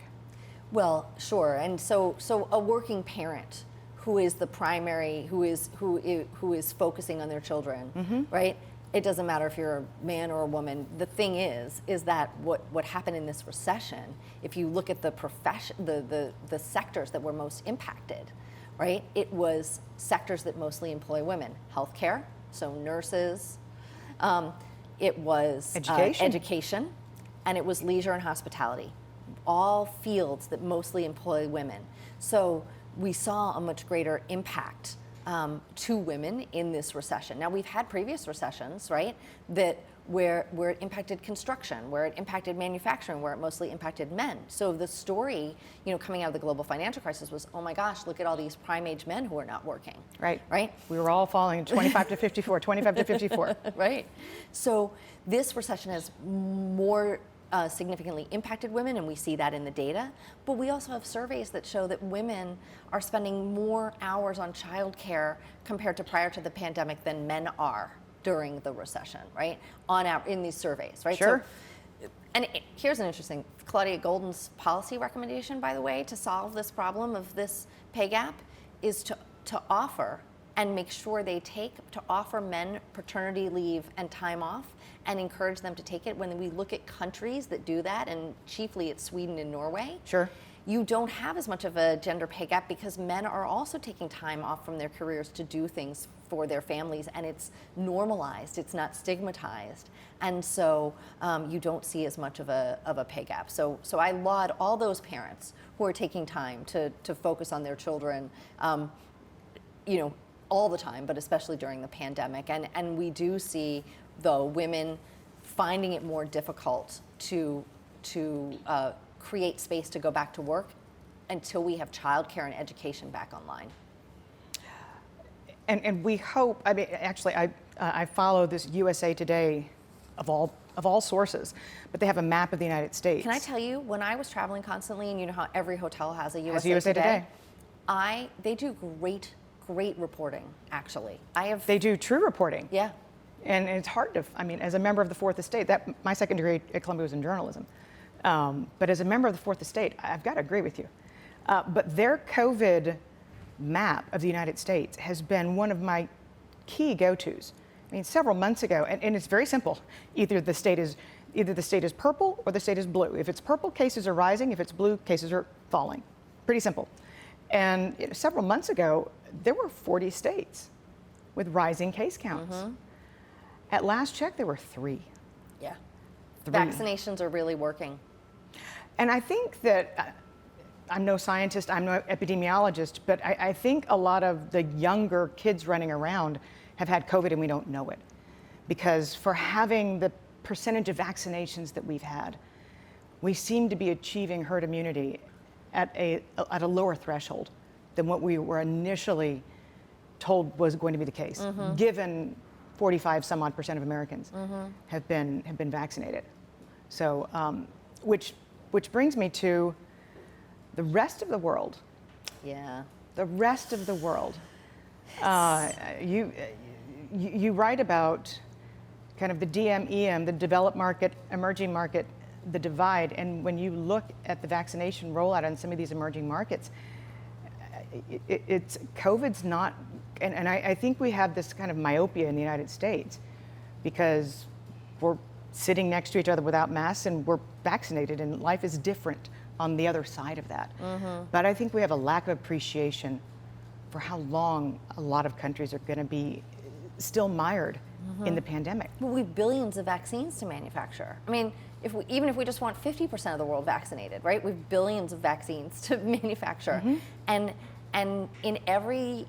Well, sure. And so a working parent who is the primary, who is focusing on their children, right? It doesn't matter if you're a man or a woman. The thing is that what happened in this recession, if you look at the sectors that were most impacted, right? It was sectors that mostly employ women. Healthcare, so nurses. It was education, and it was leisure and hospitality. All fields that mostly employ women. So we saw a much greater impact to women in this recession. Now, we've had previous recessions, right, where it impacted construction, where it impacted manufacturing, where it mostly impacted men. So the story, coming out of the global financial crisis was, oh my gosh, look at all these prime age men who are not working. Right. Right? We were all falling 25 to 54, 25 to 54. Right. So this recession has more significantly impacted women, and we see that in the data. But we also have surveys that show that women are spending more hours on childcare compared to prior to the pandemic than men are during the recession, right? In these surveys, right? Sure. So, and here's an interesting, Claudia Golden's policy recommendation, by the way, to solve this problem of this pay gap is to offer and make sure to offer men paternity leave and time off and encourage them to take it. When we look at countries that do that, and chiefly it's Sweden and Norway, Sure. you don't have as much of a gender pay gap because men are also taking time off from their careers to do things for their families, and it's normalized, it's not stigmatized. And so you don't see as much of a pay gap. So I laud all those parents who are taking time to focus on their children, all the time, but especially during the pandemic. And we do see, though, women finding it more difficult to create space to go back to work until we have childcare and education back online. And we hope, actually, I follow this USA Today, of all of all sources, but they have a map of the United States. Can I tell you, when I was traveling constantly, and you know how every hotel has a Has USA, Today. They do great reporting, actually. They do true reporting. Yeah. And it's hard to, I mean, as a member of the Fourth Estate, my second degree at Columbia was in journalism. But as a member of the Fourth Estate, I've got to agree with you. But their COVID map of the United States has been one of my key go-tos. I mean, several months ago, and it's very simple. Either the state is purple or the state is blue. If it's purple, cases are rising. If it's blue, cases are falling. Pretty simple. And several months ago, there were 40 states with rising case counts. At last check, there were 3. Yeah. 3. Vaccinations are really working. And I think that, I'm no scientist, I'm no epidemiologist, but I think a lot of the younger kids running around have had COVID and we don't know it. Because for having the percentage of vaccinations that we've had, we seem to be achieving herd immunity at a lower threshold than what we were initially told was going to be the case, given 45 some odd % of Americans have been vaccinated. So, which brings me to the rest of the world. Yeah. The rest of the world. You write about kind of the DM-EM, the developed market, emerging market, the divide, and when you look at the vaccination rollout in some of these emerging markets, it's COVID's not, and I think we have this kind of myopia in the United States because we're sitting next to each other without masks and we're vaccinated and life is different on the other side of that. But I think we have a lack of appreciation for how long a lot of countries are going to be still mired in the pandemic. Well, we have billions of vaccines to manufacture. I mean, even if we just want 50% of the world vaccinated, right? We have billions of vaccines to manufacture, and in every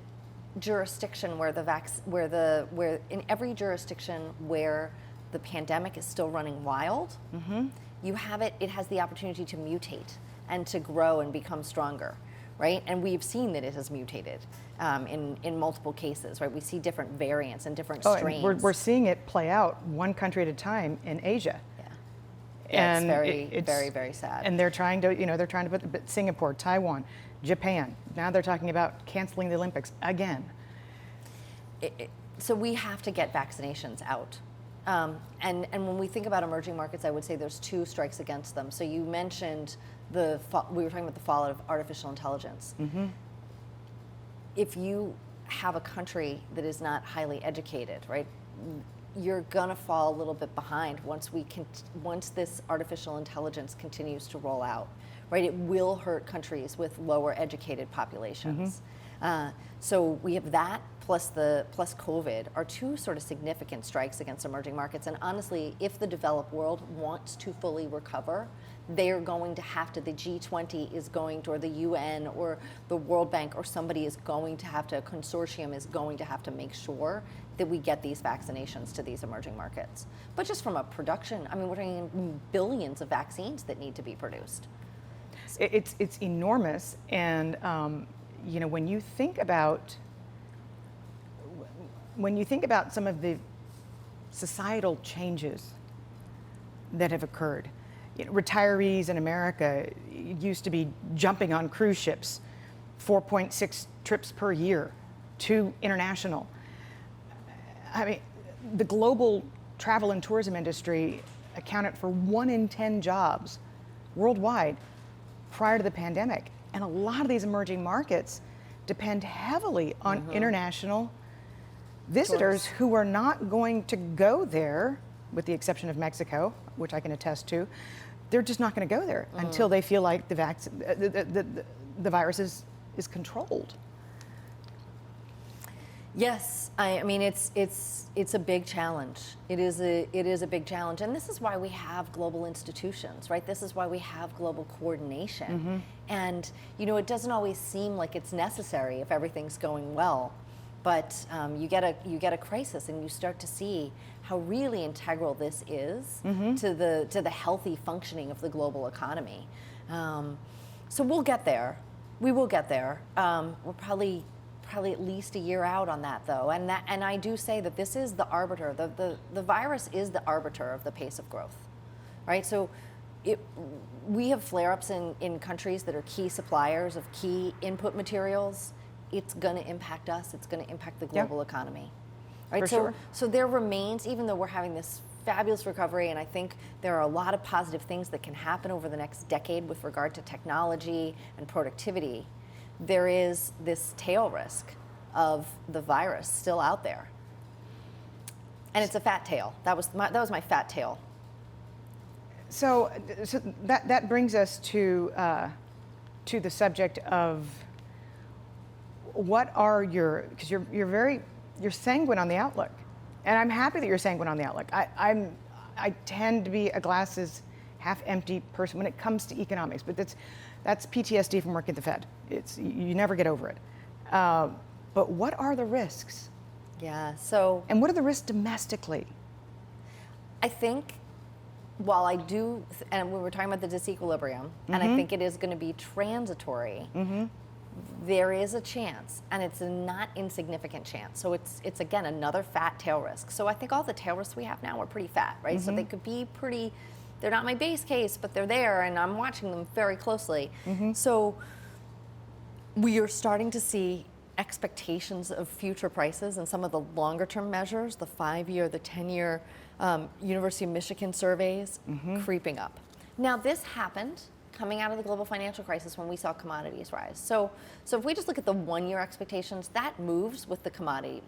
jurisdiction where in every jurisdiction where the pandemic is still running wild, you have it has the opportunity to mutate and to grow and become stronger, right? And we've seen that it has mutated in multiple cases, right? We see different variants and different strains. And we're seeing it play out one country at a time in Asia. Yeah, it's very, very sad. And they're trying to put Singapore, Taiwan, Japan. Now they're talking about canceling the Olympics again. So we have to get vaccinations out. And when we think about emerging markets, I would say there's 2 strikes against them. So you mentioned we were talking about the fall of artificial intelligence. If you have a country that is not highly educated, right, you're gonna fall a little bit behind once this artificial intelligence continues to roll out, right? It will hurt countries with lower educated populations. So we have that plus COVID are 2 sort of significant strikes against emerging markets. And honestly, if the developed world wants to fully recover, they're going to have to, the G20 is going to, or the UN or the World Bank or somebody is going to have to, a consortium is going to have to make sure that we get these vaccinations to these emerging markets. But just from a production, I mean, we're talking billions of vaccines that need to be produced. It's enormous, and when you think about some of the societal changes that have occurred, retirees in America used to be jumping on cruise ships, 4.6 trips per year to international. I mean, the global travel and tourism industry accounted for 1 in 10 jobs worldwide prior to the pandemic. And a lot of these emerging markets depend heavily on international visitors who are not going to go there, with the exception of Mexico, which I can attest to. They're just not going to go there until they feel like the virus is controlled. Yes, I mean it's a big challenge. It is a big challenge, and this is why we have global institutions, right? This is why we have global coordination. And it doesn't always seem like it's necessary if everything's going well, but you get a crisis, and you start to see how really integral this is to the healthy functioning of the global economy. So we'll get there. We will get there. We're probably probably at least a year out on that, though. And I do say that this is the arbiter. The virus is the arbiter of the pace of growth, right? So we have flare-ups in countries that are key suppliers of key input materials. It's going to impact us. It's going to impact the global economy, right? For sure. So there remains, even though we're having this fabulous recovery, and I think there are a lot of positive things that can happen over the next decade with regard to technology and productivity, there is this tail risk of the virus still out there. And it's a fat tail. That was my fat tail. So that brings us to the subject of what are because you're sanguine on the outlook, and I'm happy that you're sanguine on the outlook. I tend to be a glasses half empty person when it comes to economics, but that's PTSD from working at the Fed. You never get over it. But what are the risks? Yeah. And what are the risks domestically? I think, while I do, and we were talking about the disequilibrium, and I think it is going to be transitory, there is a chance, and it's a not insignificant chance. So it's again, another fat tail risk. So I think all the tail risks we have now are pretty fat, right? So they could be pretty, they're not my base case, but they're there, and I'm watching them very closely. So we are starting to see expectations of future prices and some of the longer term measures, the 5-year, the 10-year University of Michigan surveys creeping up. Now this happened coming out of the global financial crisis when we saw commodities rise. So if we just look at the 1-year expectations, that moves with the commodity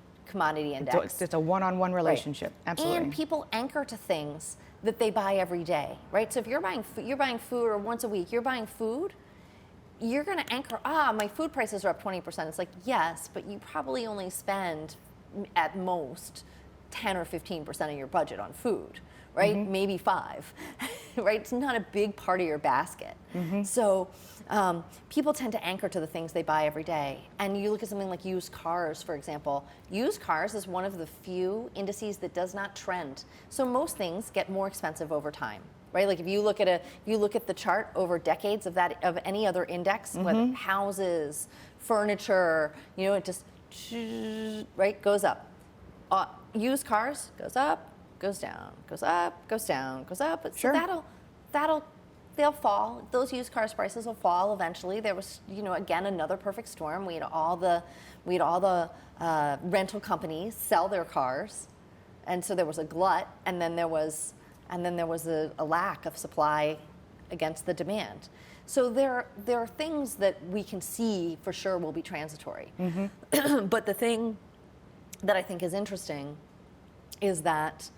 index. It's a one-on-one relationship. Right. Absolutely. And people anchor to things that they buy every day, right? So if you're buying food, or once a week, you're buying food, you're going to anchor, my food prices are up 20%. It's like, yes, but you probably only spend at most 10 or 15% of your budget on food, right? Maybe 5, right? It's not a big part of your basket. So people tend to anchor to the things they buy every day. And you look at something like used cars, for example. Used cars is one of the few indices that does not trend. So most things get more expensive over time. Right, like if you look at the chart over decades of any other index, whether houses, furniture, it just goes up. Used cars goes up, goes down, goes up, goes down, goes up. Sure. So they'll fall. Those used cars prices will fall eventually. There was, again, another perfect storm. We had all the rental companies sell their cars, and so there was a glut, and then there was a lack of supply against the demand. So there are things that we can see for sure will be transitory. But the thing that I think is interesting is that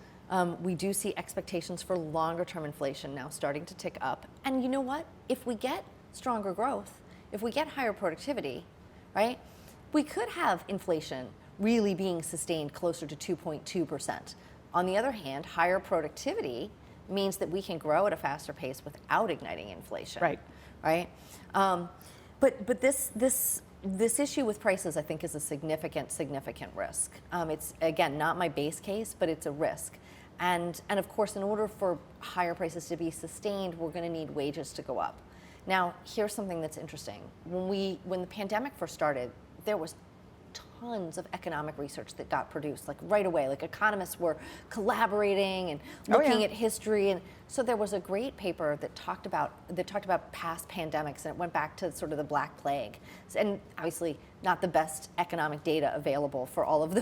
we do see expectations for longer term inflation now starting to tick up. And you know what? If we get stronger growth, if we get higher productivity, right, we could have inflation really being sustained closer to 2.2%. On the other hand, higher productivity means that we can grow at a faster pace without igniting inflation. Right. But this issue with prices, I think, is a significant risk. It's, again, not my base case, but it's a risk. And of course, in order for higher prices to be sustained, we're going to need wages to go up. Now, here's something that's interesting. When the pandemic first started, there was tons of economic research that got produced, like right away. Like economists were collaborating and looking at history, and so there was a great paper that talked about past pandemics, and it went back to sort of the Black Plague, and obviously not the best economic data available for all of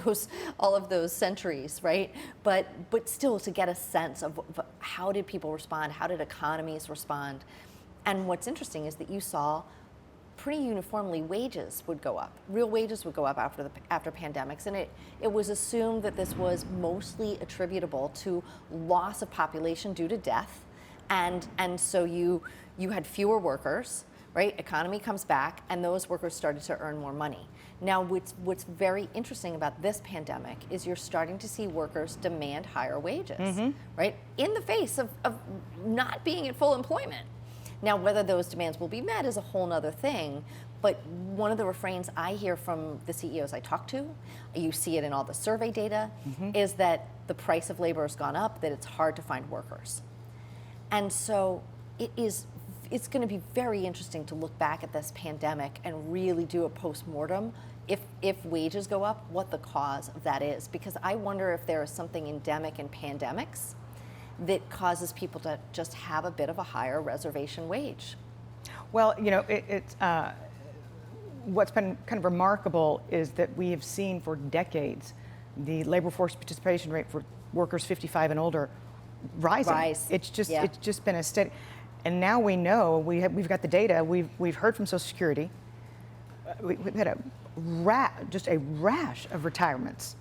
those centuries, right? But still, to get a sense of how did people respond, how did economies respond, and what's interesting is that you saw pretty uniformly wages would go up. Real wages would go up after pandemics, and it was assumed that this was mostly attributable to loss of population due to death, and so you had fewer workers, right? Economy comes back, and those workers started to earn more money. Now, what's very interesting about this pandemic is you're starting to see workers demand higher wages, right? In the face of not being at full employment. Now, whether those demands will be met is a whole other thing, but one of the refrains I hear from the CEOs I talk to, you see it in all the survey data, is that the price of labor has gone up, that it's hard to find workers. And so it is it's going to be very interesting to look back at this pandemic and really do a post-mortem if wages go up, what the cause of that is. Because I wonder if there is something endemic in pandemics that causes people to just have a bit of a higher reservation wage. Well, what's been kind of remarkable is that we have seen for decades the labor force participation rate for workers 55 and older rising. It's just been a steady, and now we know we've got the data. We've heard from Social Security. We've had just a rash of retirements.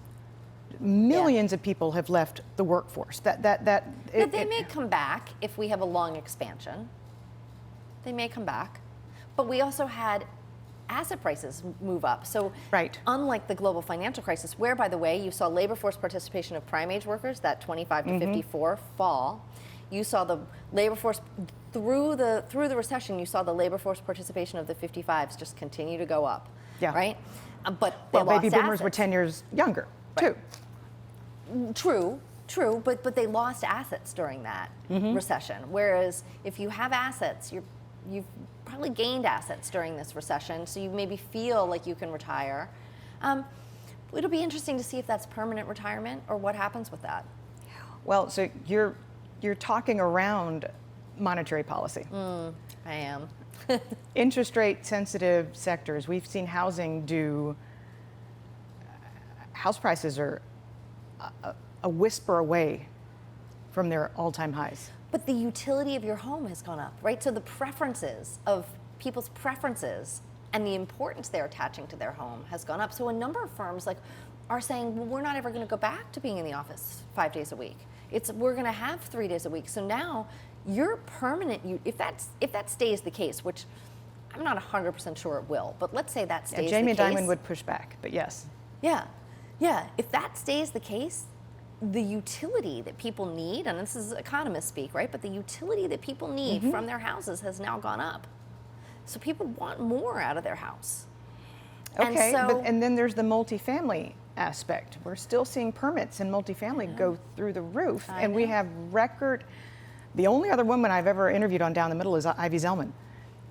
Millions of people have left the workforce. They may come back if we have a long expansion. They may come back, but we also had asset prices move up. So unlike the global financial crisis, where, by the way, you saw labor force participation of prime age workers, that 25 to 54 fall, you saw the labor force through the recession. You saw the labor force participation of the 55s just continue to go up. Right. But they lost baby boomers assets. were 10 years younger too. True, but they lost assets during that recession. Whereas if you have assets, you've probably gained assets during this recession, so you maybe feel like you can retire. It'll be interesting to see if that's permanent retirement or what happens with that. Well, so you're talking around monetary policy. I am. Interest rate sensitive sectors. We've seen housing do. House prices are a whisper away from their all-time highs. But the utility of your home has gone up, right? So the preferences of people's preferences and the importance they're attaching to their home has gone up. So a number of firms are saying, well, we're not ever going to go back to being in the office 5 days a week. We're going to have 3 days a week. So now your permanent, if that stays the case, which I'm not 100% sure it will, but let's say that stays the case. Jamie Dimon would push back, but yes. Yeah. If that stays the case, the utility that people need, and this is economist speak, right? But the utility that people need from their houses has now gone up. So people want more out of their house. Okay, and then there's the multifamily aspect. We're still seeing permits in multifamily go through the roof, and we have record. The only other woman I've ever interviewed on Down the Middle is Ivy Zellman,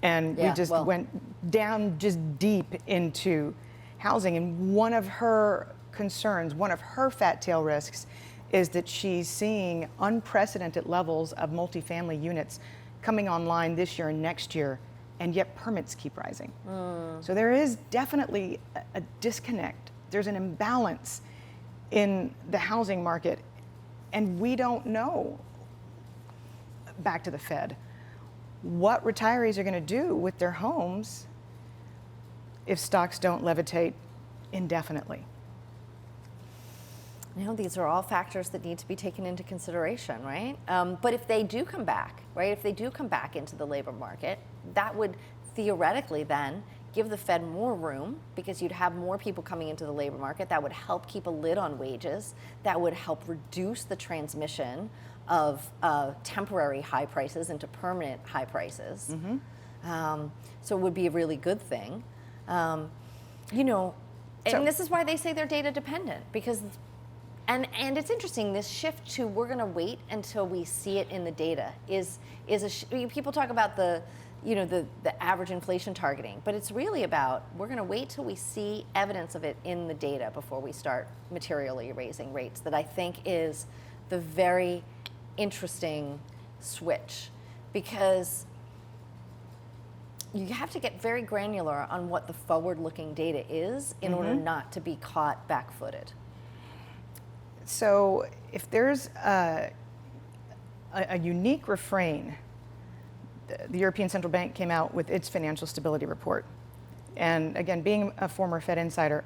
and we just went down just deep into housing. And one of her concerns, one of her fat tail risks, is that she's seeing unprecedented levels of multifamily units coming online this year and next year, and yet permits keep rising. So there is definitely a disconnect. There's an imbalance in the housing market, and we don't know, back to the Fed, what retirees are going to do with their homes if stocks don't levitate indefinitely. These are all factors that need to be taken into consideration, right? But if they do come back, right, if they do come back into the labor market, that would theoretically then give the Fed more room because you'd have more people coming into the labor market. That would help keep a lid on wages. That would help reduce the transmission of temporary high prices into permanent high prices. So it would be a really good thing. And this is why they say they're data dependent, because and it's interesting, this shift to we're going to wait until we see it in the data is people talk about the average inflation targeting, but it's really about we're going to wait till we see evidence of it in the data before we start materially raising rates. That I think is the very interesting switch, because you have to get very granular on what the forward-looking data is in order not to be caught back-footed. So if there's a unique refrain, the European Central Bank came out with its financial stability report. And again, being a former Fed insider,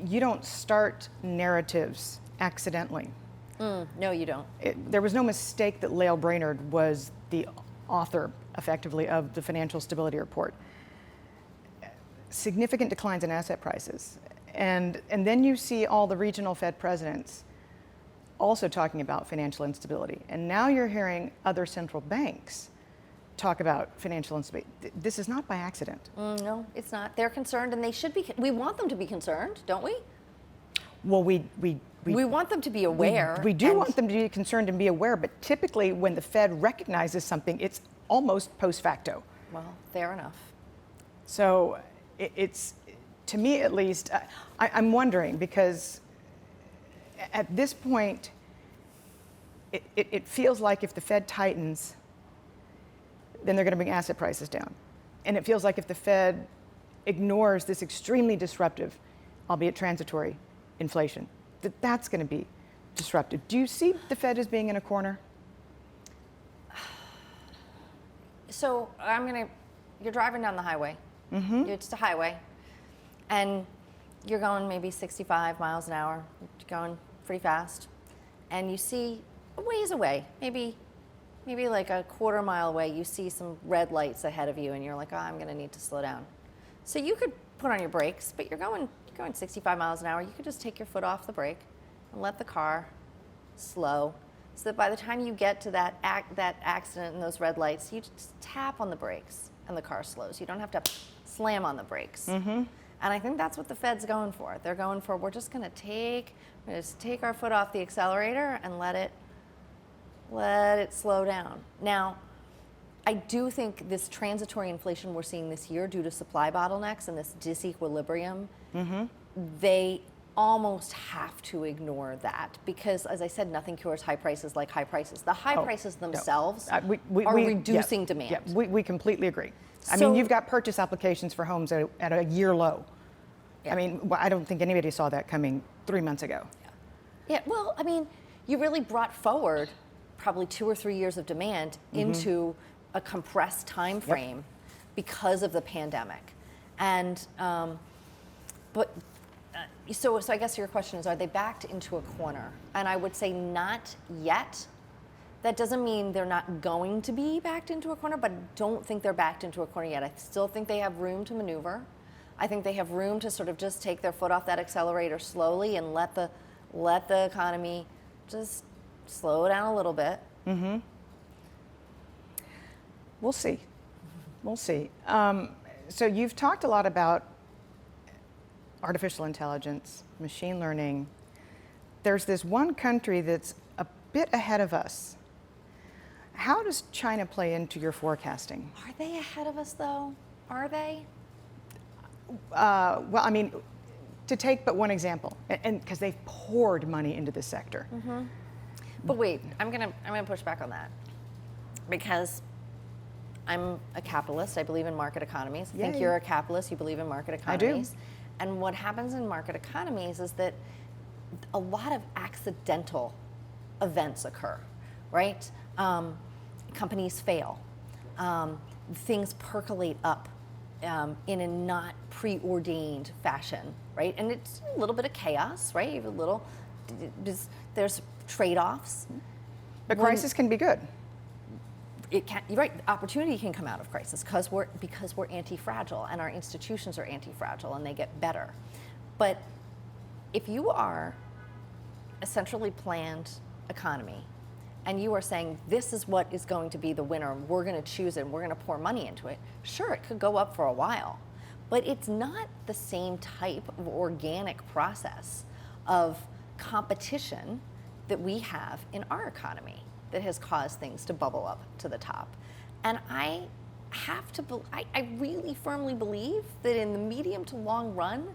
you don't start narratives accidentally. No, you don't. There was no mistake that Lael Brainerd was the author, effectively, of the financial stability report. Significant declines in asset prices. And then you see all the regional Fed presidents also talking about financial instability. And now you're hearing other central banks talk about financial instability. This is not by accident. No, it's not. They're concerned, and they should be. We want them to be concerned, don't we? Well, we we want them to be aware. We do want them to be concerned and be aware, but typically when the Fed recognizes something, it's almost post facto. Well, fair enough. So it's, to me at least, I'm wondering, because at this point, it feels like if the Fed tightens, then they're going to bring asset prices down. And it feels like if the Fed ignores this extremely disruptive, albeit transitory, inflation, that's going to be disruptive. Do you see the Fed as being in a corner? So you're driving down the highway. Mm-hmm. It's a highway. And you're going maybe 65 miles an hour, you're going pretty fast. And you see a ways away, maybe like a quarter mile away, you see some red lights ahead of you and you're like, oh, I'm gonna need to slow down. So you could put on your brakes, but you're going 65 miles an hour. You could just take your foot off the brake and let the car slow, so that by the time you get to that accident and those red lights, you just tap on the brakes and the car slows. You don't have to slam on the brakes. Mm-hmm. And I think that's what the Fed's going for. They're going for, we're just take our foot off the accelerator and let it slow down. Now, I do think this transitory inflation we're seeing this year due to supply bottlenecks and this disequilibrium, mm-hmm. they almost have to ignore that because, as I said, nothing cures high prices like high prices. The high prices themselves are reducing demand. Yeah, we completely agree. I mean, you've got purchase applications for homes at a year low. Yeah. I mean, I don't think anybody saw that coming 3 months ago. Yeah, well, I mean, you really brought forward probably 2 or 3 years of demand mm-hmm. into a compressed time frame because of the pandemic. And, so I guess your question is, are they backed into a corner? And I would say not yet. That doesn't mean they're not going to be backed into a corner, but I don't think they're backed into a corner yet. I still think they have room to maneuver. I think they have room to sort of just take their foot off that accelerator slowly and let the economy just slow down a little bit. Mm-hmm. We'll see. We'll see. So you've talked a lot about artificial intelligence, machine learning. There's this one country that's a bit ahead of us. How does China play into your forecasting? Are they ahead of us, though? Are they? Well, I mean, to take but one example, and because they've poured money into this sector. Mm-hmm. But wait, I'm gonna push back on that because I'm a capitalist. I believe in market economies. I think you're a capitalist. You believe in market economies. I do. And what happens in market economies is that a lot of accidental events occur, right? Companies fail. Things percolate up in a not preordained fashion, right? And it's a little bit of chaos, right? You have there's trade-offs. But crisis can be good. It can, you're right, opportunity can come out of crisis because we're anti-fragile and our institutions are anti-fragile and they get better. But if you are a centrally planned economy and you are saying this is what is going to be the winner, we're going to choose it, and we're going to pour money into it, sure, it could go up for a while. But it's not the same type of organic process of competition that we have in our economy that has caused things to bubble up to the top. And I really firmly believe that in the medium to long run,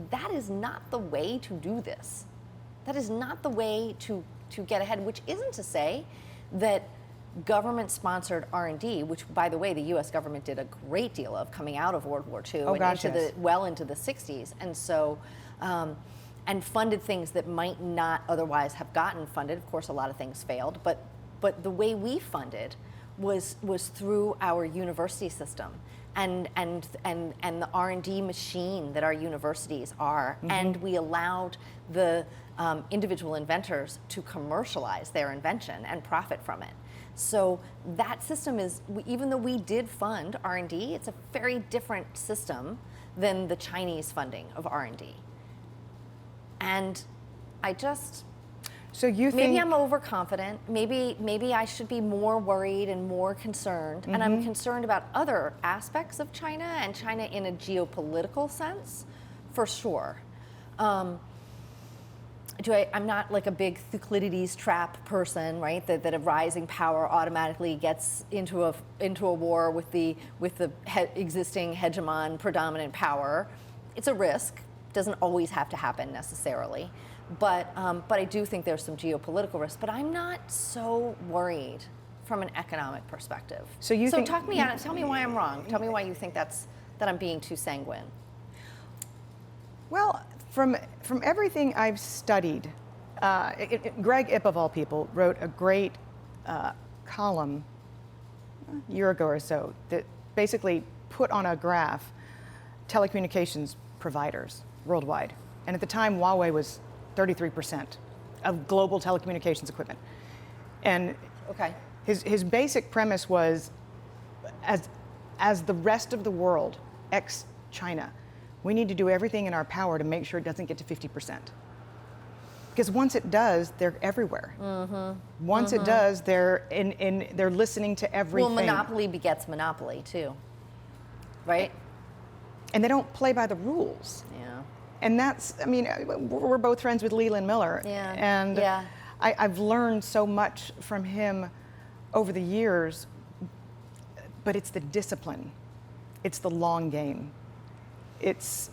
that is not the way to do this. That is not the way to get ahead, which isn't to say that government-sponsored R&D, which, by the way, the U.S. government did a great deal of coming out of World War II well into the 60s. And so, and funded things that might not otherwise have gotten funded. Of course, a lot of things failed, but the way we funded was through our university system and the R&D machine that our universities are, mm-hmm. and we allowed the individual inventors to commercialize their invention and profit from it. So that system is, even though we did fund R&D, it's a very different system than the Chinese funding of R&D. And I just... So you think maybe I'm overconfident. Maybe I should be more worried and more concerned. Mm-hmm. And I'm concerned about other aspects of China and China in a geopolitical sense, for sure. I'm not like a big Thucydides trap person, right? That a rising power automatically gets into a war with the existing hegemon predominant power. It's a risk. Doesn't always have to happen necessarily, but I do think there's some geopolitical risk. But I'm not so worried from an economic perspective. So talk me out. Tell me why I'm wrong. Tell me why you think that I'm being too sanguine. Well, from everything I've studied, Greg Ip, of all people, wrote a great column a year ago or so that basically put on a graph telecommunications providers worldwide. And at the time, Huawei was 33% of global telecommunications equipment. And okay. His basic premise was, as the rest of the world, ex-China, we need to do everything in our power to make sure it doesn't get to 50%. Because once it does, they're everywhere. Mm-hmm. Once it does, they're listening to everything. Well, monopoly begets monopoly too, right? And they don't play by the rules. Yeah. And that's, I mean, we're both friends with Leland Miller. Yeah. And yeah. I've learned so much from him over the years, but it's the discipline. It's the long game. It's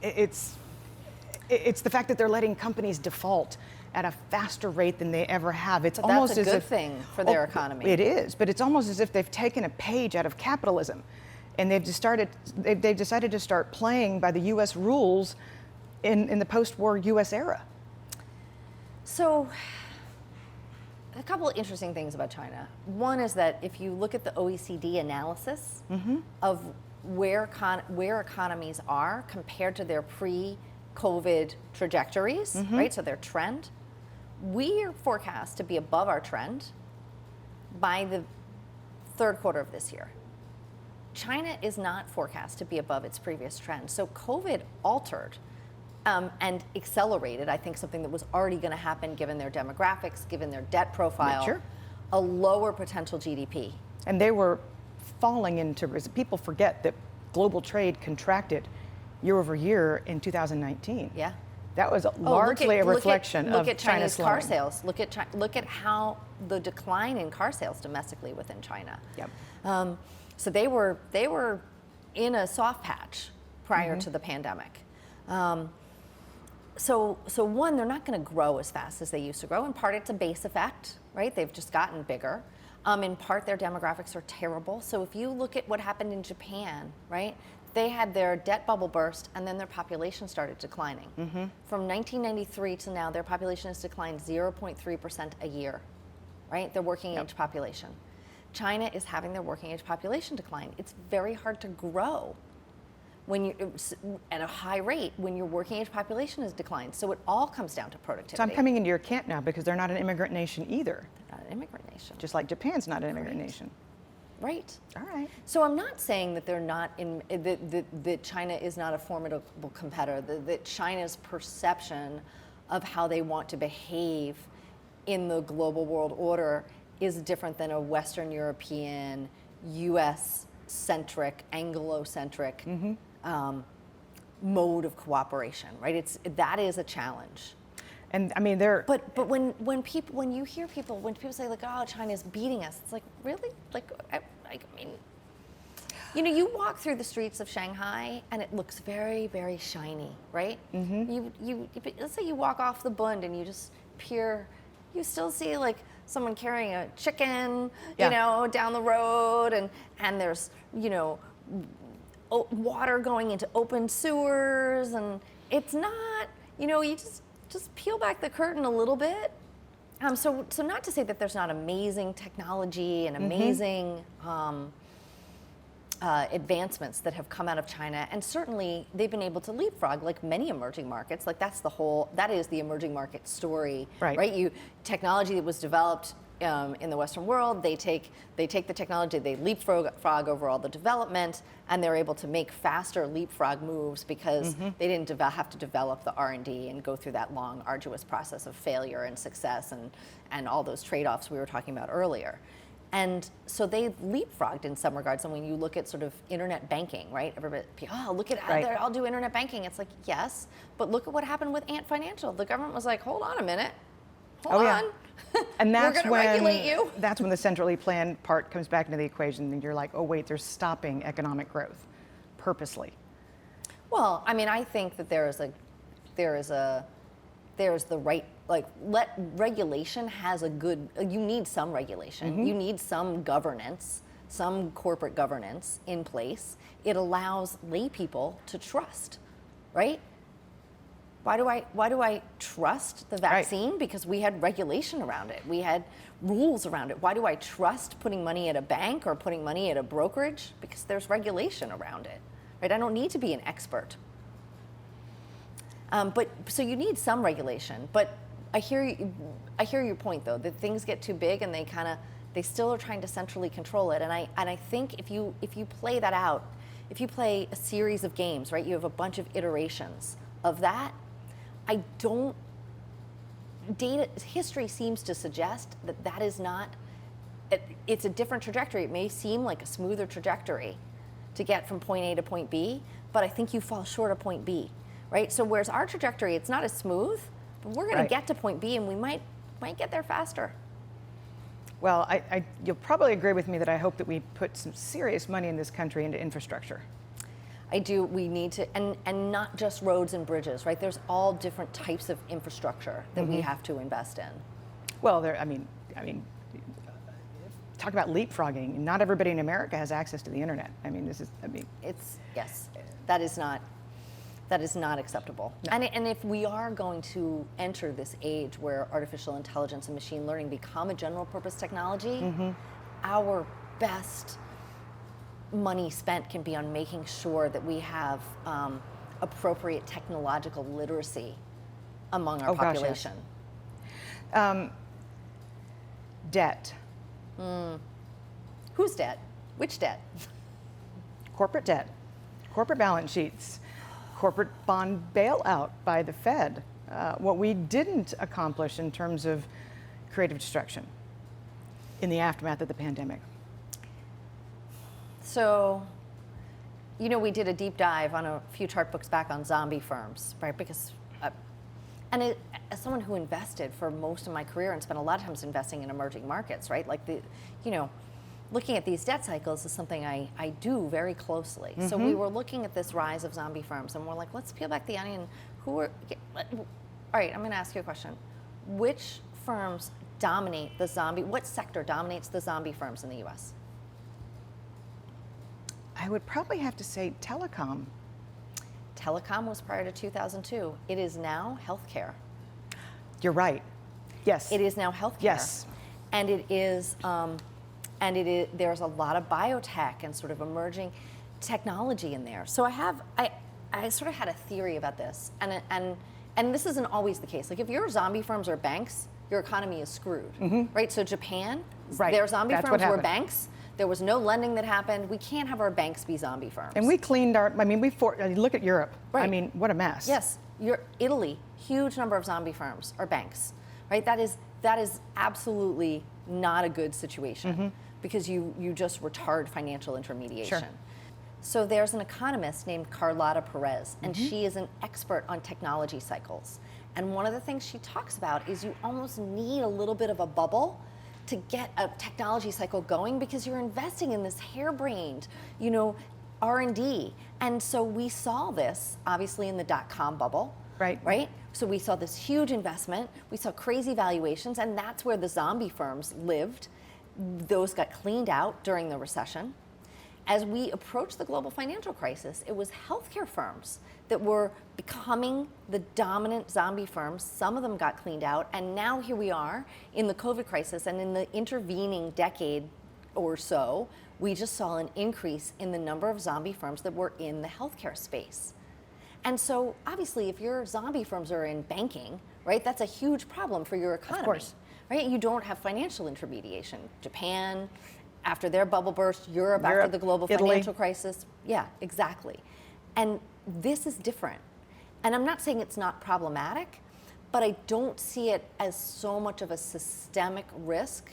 the fact that they're letting companies default at a faster rate than they ever have. It's but almost that's a as good if, thing for their economy. It is, but it's almost as if they've taken a page out of capitalism, and they've decided to start playing by the U.S. rules in the post-war U.S. era. So, a couple of interesting things about China. One is that if you look at the OECD analysis of where economies are compared to their pre-COVID trajectories, right? So their trend, we are forecast to be above our trend by the third quarter of this year. China is not forecast to be above its previous trend. So COVID altered and accelerated, I think, something that was already going to happen given their demographics, given their debt profile, sure. A lower potential GDP. And they were falling into, people forget that global trade contracted year over year in 2019. Yeah. That was largely a reflection of Chinese slowing. car sales. Look at how the decline in car sales domestically within China. Yep. So they were in a soft patch prior to the pandemic. So one, they're not going to grow as fast as they used to grow. In part, it's a base effect, right? They've just gotten bigger. In part, their demographics are terrible. So if you look at what happened in Japan, right? They had their debt bubble burst, and then their population started declining. From 1993 to now, their population has declined 0.3% a year, right? Their working age population. China is having their working age population decline. It's very hard to grow when you at a high rate when your working age population has declined. So it all comes down to productivity. So I'm coming into your camp now because they're not an immigrant nation either. They're not an immigrant nation. Just like Japan's not an immigrant nation. Right. All right. So I'm not saying that they're not that China is not a formidable competitor. That China's perception of how they want to behave in the global world order is different than a Western European, U.S.-centric, Anglo-centric mode of cooperation. Right. That is a challenge. And I mean, they're. But when you hear people say like, oh, China's beating us, it's like, really? Like, I mean, you know, you walk through the streets of Shanghai and it looks very, very shiny, right? You let's say you walk off the Bund and you just peer, you still see like someone carrying a chicken, you know, down the road, and there's, you know, water going into open sewers, and it's not, you know, you just peel back the curtain a little bit. So not to say that there's not amazing technology and amazing advancements that have come out of China, and certainly they've been able to leapfrog like many emerging markets. Like that is the emerging market story, right? Technology that was developed in the Western world, they take the technology, they leapfrog over all the development, and they're able to make faster leapfrog moves because they didn't have to develop the R&D and go through that long, arduous process of failure and success and all those trade-offs we were talking about earlier. And so they leapfrogged in some regards. And when you look at sort of internet banking, right? Everybody, oh, look at Right. I'll do internet banking. It's like, yes, but look at what happened with Ant Financial. The government was like, hold on a minute. Hold on. And that's We're going to when regulate you. that's when the centrally planned part comes back into the equation, and you're like, oh wait, they're stopping economic growth purposely. Well, I mean, I think that there's the right, like, regulation has a good, you need some regulation. You need some governance, some corporate governance in place. It allows lay people to trust, right? Why do I trust the vaccine? Right. Because we had regulation around it. We had rules around it. Why do I trust putting money at a bank or putting money at a brokerage? Because there's regulation around it, right? I don't need to be an expert. But so you need some regulation. But I hear your point, though, that things get too big and they still are trying to centrally control it. And I think if you play that out, if you play a series of games, right, you have a bunch of iterations of that. History seems to suggest that is not, it's a different trajectory. It may seem like a smoother trajectory to get from point A to point B, but I think you fall short of point B, right? So whereas our trajectory, it's not as smooth, but we're going to get to point B and we might get there faster. Well, you'll probably agree with me that I hope that we put some serious money in this country into infrastructure. I do. We need to, and not just roads and bridges, right? There's all different types of infrastructure that we have to invest in. Well, I mean, talk about leapfrogging. Not everybody in America has access to the internet. Yes, that is not acceptable. No. And if we are going to enter this age where artificial intelligence and machine learning become a general purpose technology, our best money spent can be on making sure that we have appropriate technological literacy among our population. Gosh, yes. Debt. Whose debt? Which debt? Corporate debt. Corporate balance sheets. Corporate bond bailout by the Fed. What we didn't accomplish in terms of creative destruction in the aftermath of the pandemic. So, we did a deep dive on a few chart books back on zombie firms, right? Because, as someone who invested for most of my career and spent a lot of times investing in emerging markets, right? Like looking at these debt cycles is something I do very closely. So we were looking at this rise of zombie firms, and we're like, let's peel back the onion. All right, I'm going to ask you a question. Which firms dominate what sector dominates the zombie firms in the U.S.? I would probably have to say telecom. Telecom was prior to 2002. It is now healthcare. You're right. Yes. It is now healthcare. Yes. And it is, there's a lot of biotech and sort of emerging technology in there. So I sort of had a theory about this, and this isn't always the case. Like if your zombie firms are banks, your economy is screwed, right? So Japan, their zombie firms were banks. There was no lending that happened. We can't have our banks be zombie firms. And we cleaned look at Europe. Right. I mean, what a mess. Yes, Italy, huge number of zombie firms are banks, right? That is absolutely not a good situation because you just retard financial intermediation. Sure. So there's an economist named Carlotta Perez, and she is an expert on technology cycles. And one of the things she talks about is you almost need a little bit of a bubble to get a technology cycle going because you're investing in this harebrained, R&D. And so we saw this obviously in the dot-com bubble, right? So we saw this huge investment, we saw crazy valuations, and that's where the zombie firms lived. Those got cleaned out during the recession. As we approached the global financial crisis, it was healthcare firms that were becoming the dominant zombie firms. Some of them got cleaned out, and now here we are in the COVID crisis, and in the intervening decade or so, we just saw an increase in the number of zombie firms that were in the healthcare space. And so obviously if your zombie firms are in banking, right, that's a huge problem for your economy. Of course. Right? You don't have financial intermediation. Japan, after their bubble burst, Europe after the global financial crisis. Yeah, exactly. And this is different. And I'm not saying it's not problematic, but I don't see it as so much of a systemic risk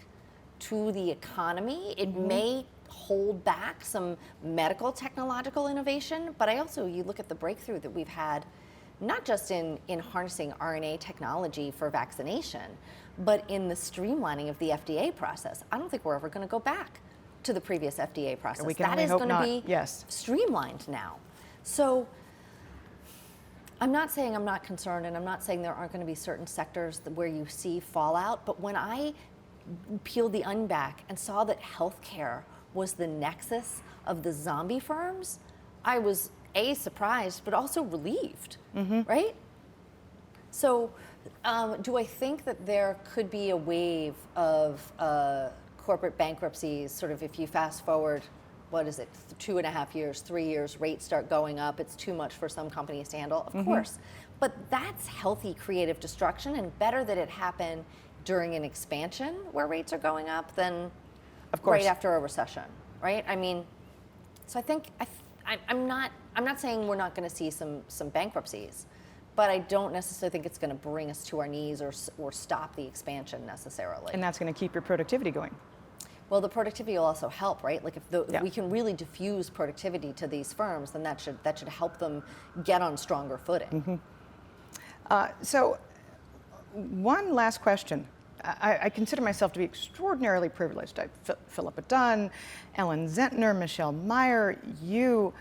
to the economy. It may hold back some medical technological innovation, but you look at the breakthrough that we've had, not just in harnessing RNA technology for vaccination, but in the streamlining of the FDA process. I don't think we're ever going to go back to the previous FDA process. That is going to be streamlined now. So I'm not saying I'm not concerned, and I'm not saying there aren't going to be certain sectors where you see fallout, but when I peeled the onion back and saw that healthcare was the nexus of the zombie firms, I was surprised, but also relieved, right? So do I think that there could be a wave of corporate bankruptcies, sort of if you fast forward, 2.5 years, 3 years, rates start going up, it's too much for some companies to handle? Of course. But that's healthy creative destruction, and better that it happen during an expansion where rates are going up than right after a recession, right? I mean, so I think I'm not saying we're not going to see some bankruptcies, but I don't necessarily think it's going to bring us to our knees or stop the expansion necessarily. And that's going to keep your productivity going. Well, the productivity will also help, right? Like if we can really diffuse productivity to these firms, then that should help them get on stronger footing. So one last question. I consider myself to be extraordinarily privileged. Philippa Dunn, Ellen Zentner, Michelle Meyer, you,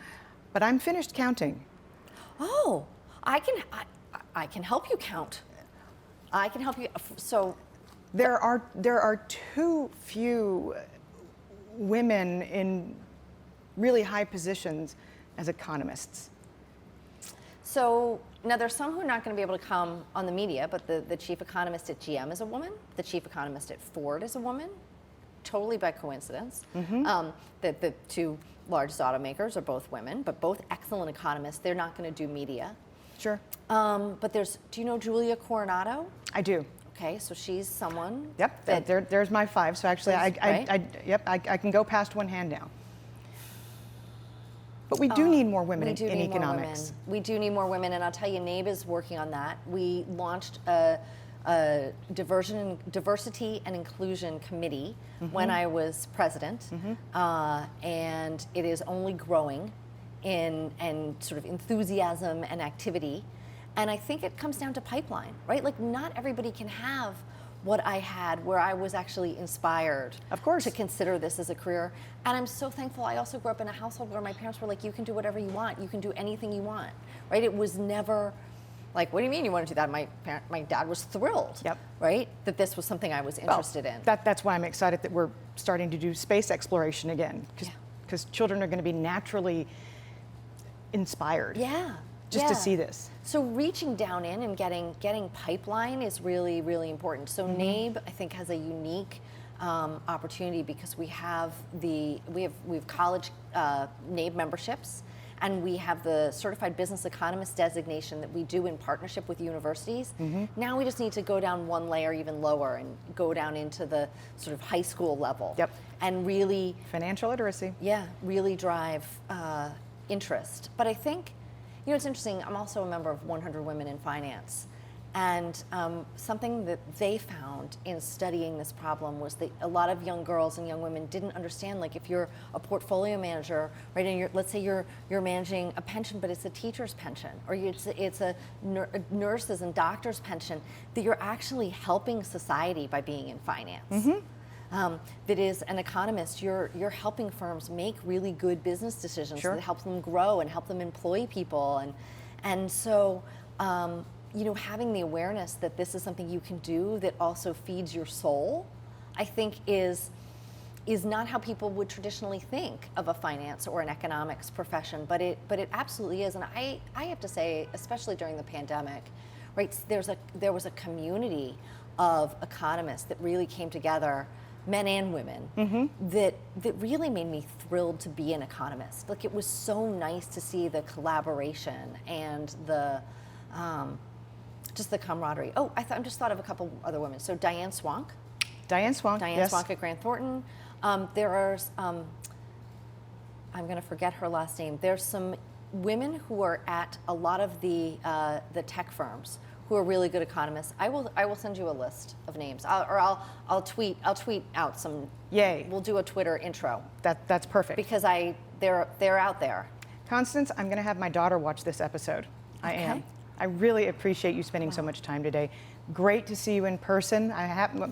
but I'm finished counting. Oh, I can help you count. I can help you. So there are too few women in really high positions as economists. So now there's some who are not going to be able to come on the media, but the chief economist at GM is a woman. The chief economist at Ford is a woman, totally by coincidence. The two largest automakers are both women, but both excellent economists. They're not going to do media. Sure. But do you know Julia Coronado? I do. Okay, so she's someone. Yep, there's my 5. So actually, I can go past one hand now. But we do need more women in economics. We do need more women, and I'll tell you, NABE is working on that. We launched a diversity and inclusion committee when I was president, and it is only growing in sort of enthusiasm and activity. And I think it comes down to pipeline, right? Like not everybody can have what I had, where I was actually inspired, of course, to consider this as a career. And I'm so thankful. I also grew up in a household where my parents were like, you can do whatever you want. You can do anything you want, right? It was never like, what do you mean you want to do that? My dad was thrilled, right? That this was something I was interested in. That's why I'm excited that we're starting to do space exploration again, because children are going to be naturally inspired. Just to see this. So reaching down in and getting pipeline is really, really important. So NABE, I think, has a unique opportunity because we have college NABE memberships, and we have the Certified Business Economist designation that we do in partnership with universities. Now we just need to go down one layer even lower and go down into the sort of high school level. And really financial literacy. Really drive interest. But I think, it's interesting, I'm also a member of 100 Women in Finance, and something that they found in studying this problem was that a lot of young girls and young women didn't understand, like if you're a portfolio manager, right, and let's say you're managing a pension, but it's a teacher's pension, or it's a nurses and doctors' pension, that you're actually helping society by being in finance. That is an economist, you're helping firms make really good business decisions that help them grow and help them employ people, and so having the awareness that this is something you can do that also feeds your soul, I think is not how people would traditionally think of a finance or an economics profession, but it absolutely is. And I have to say, especially during the pandemic, right, there was a community of economists that really came together, men and women, that really made me thrilled to be an economist. Like, it was so nice to see the collaboration and the just the camaraderie. Oh, I just thought of a couple other women. So Diane Swank. Swank at Grant Thornton. There are, I'm going to forget her last name. There's some women who are at a lot of the tech firms who are really good economists. I will send you a list of names, I'll tweet out some. Yay. We'll do a Twitter intro. That's perfect. Because they're out there. Constance, I'm going to have my daughter watch this episode. I am. I really appreciate you spending so much time today. Great to see you in person.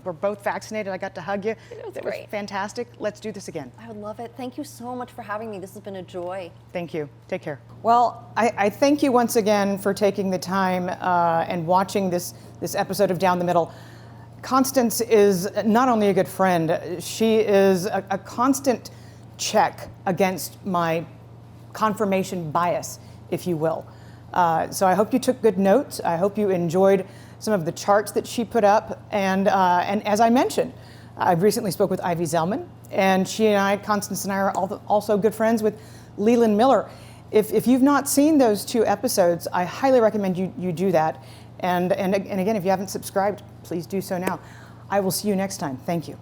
We're both vaccinated. I got to hug you. It was That great. was fantastic. Let's do this again. I would love it. Thank you so much for having me. This has been a joy. Thank you. Take care. Well, I thank you once again for taking the time and watching this episode of Down the Middle. Constance is not only a good friend, she is a constant check against my confirmation bias, if you will. So I hope you took good notes. I hope you enjoyed some of the charts that she put up. And as I mentioned, I recently spoke with Ivy Zellman, and Constance and I are also good friends with Leland Miller. If you've not seen those 2 episodes, I highly recommend you do that. And again, if you haven't subscribed, please do so now. I will see you next time. Thank you.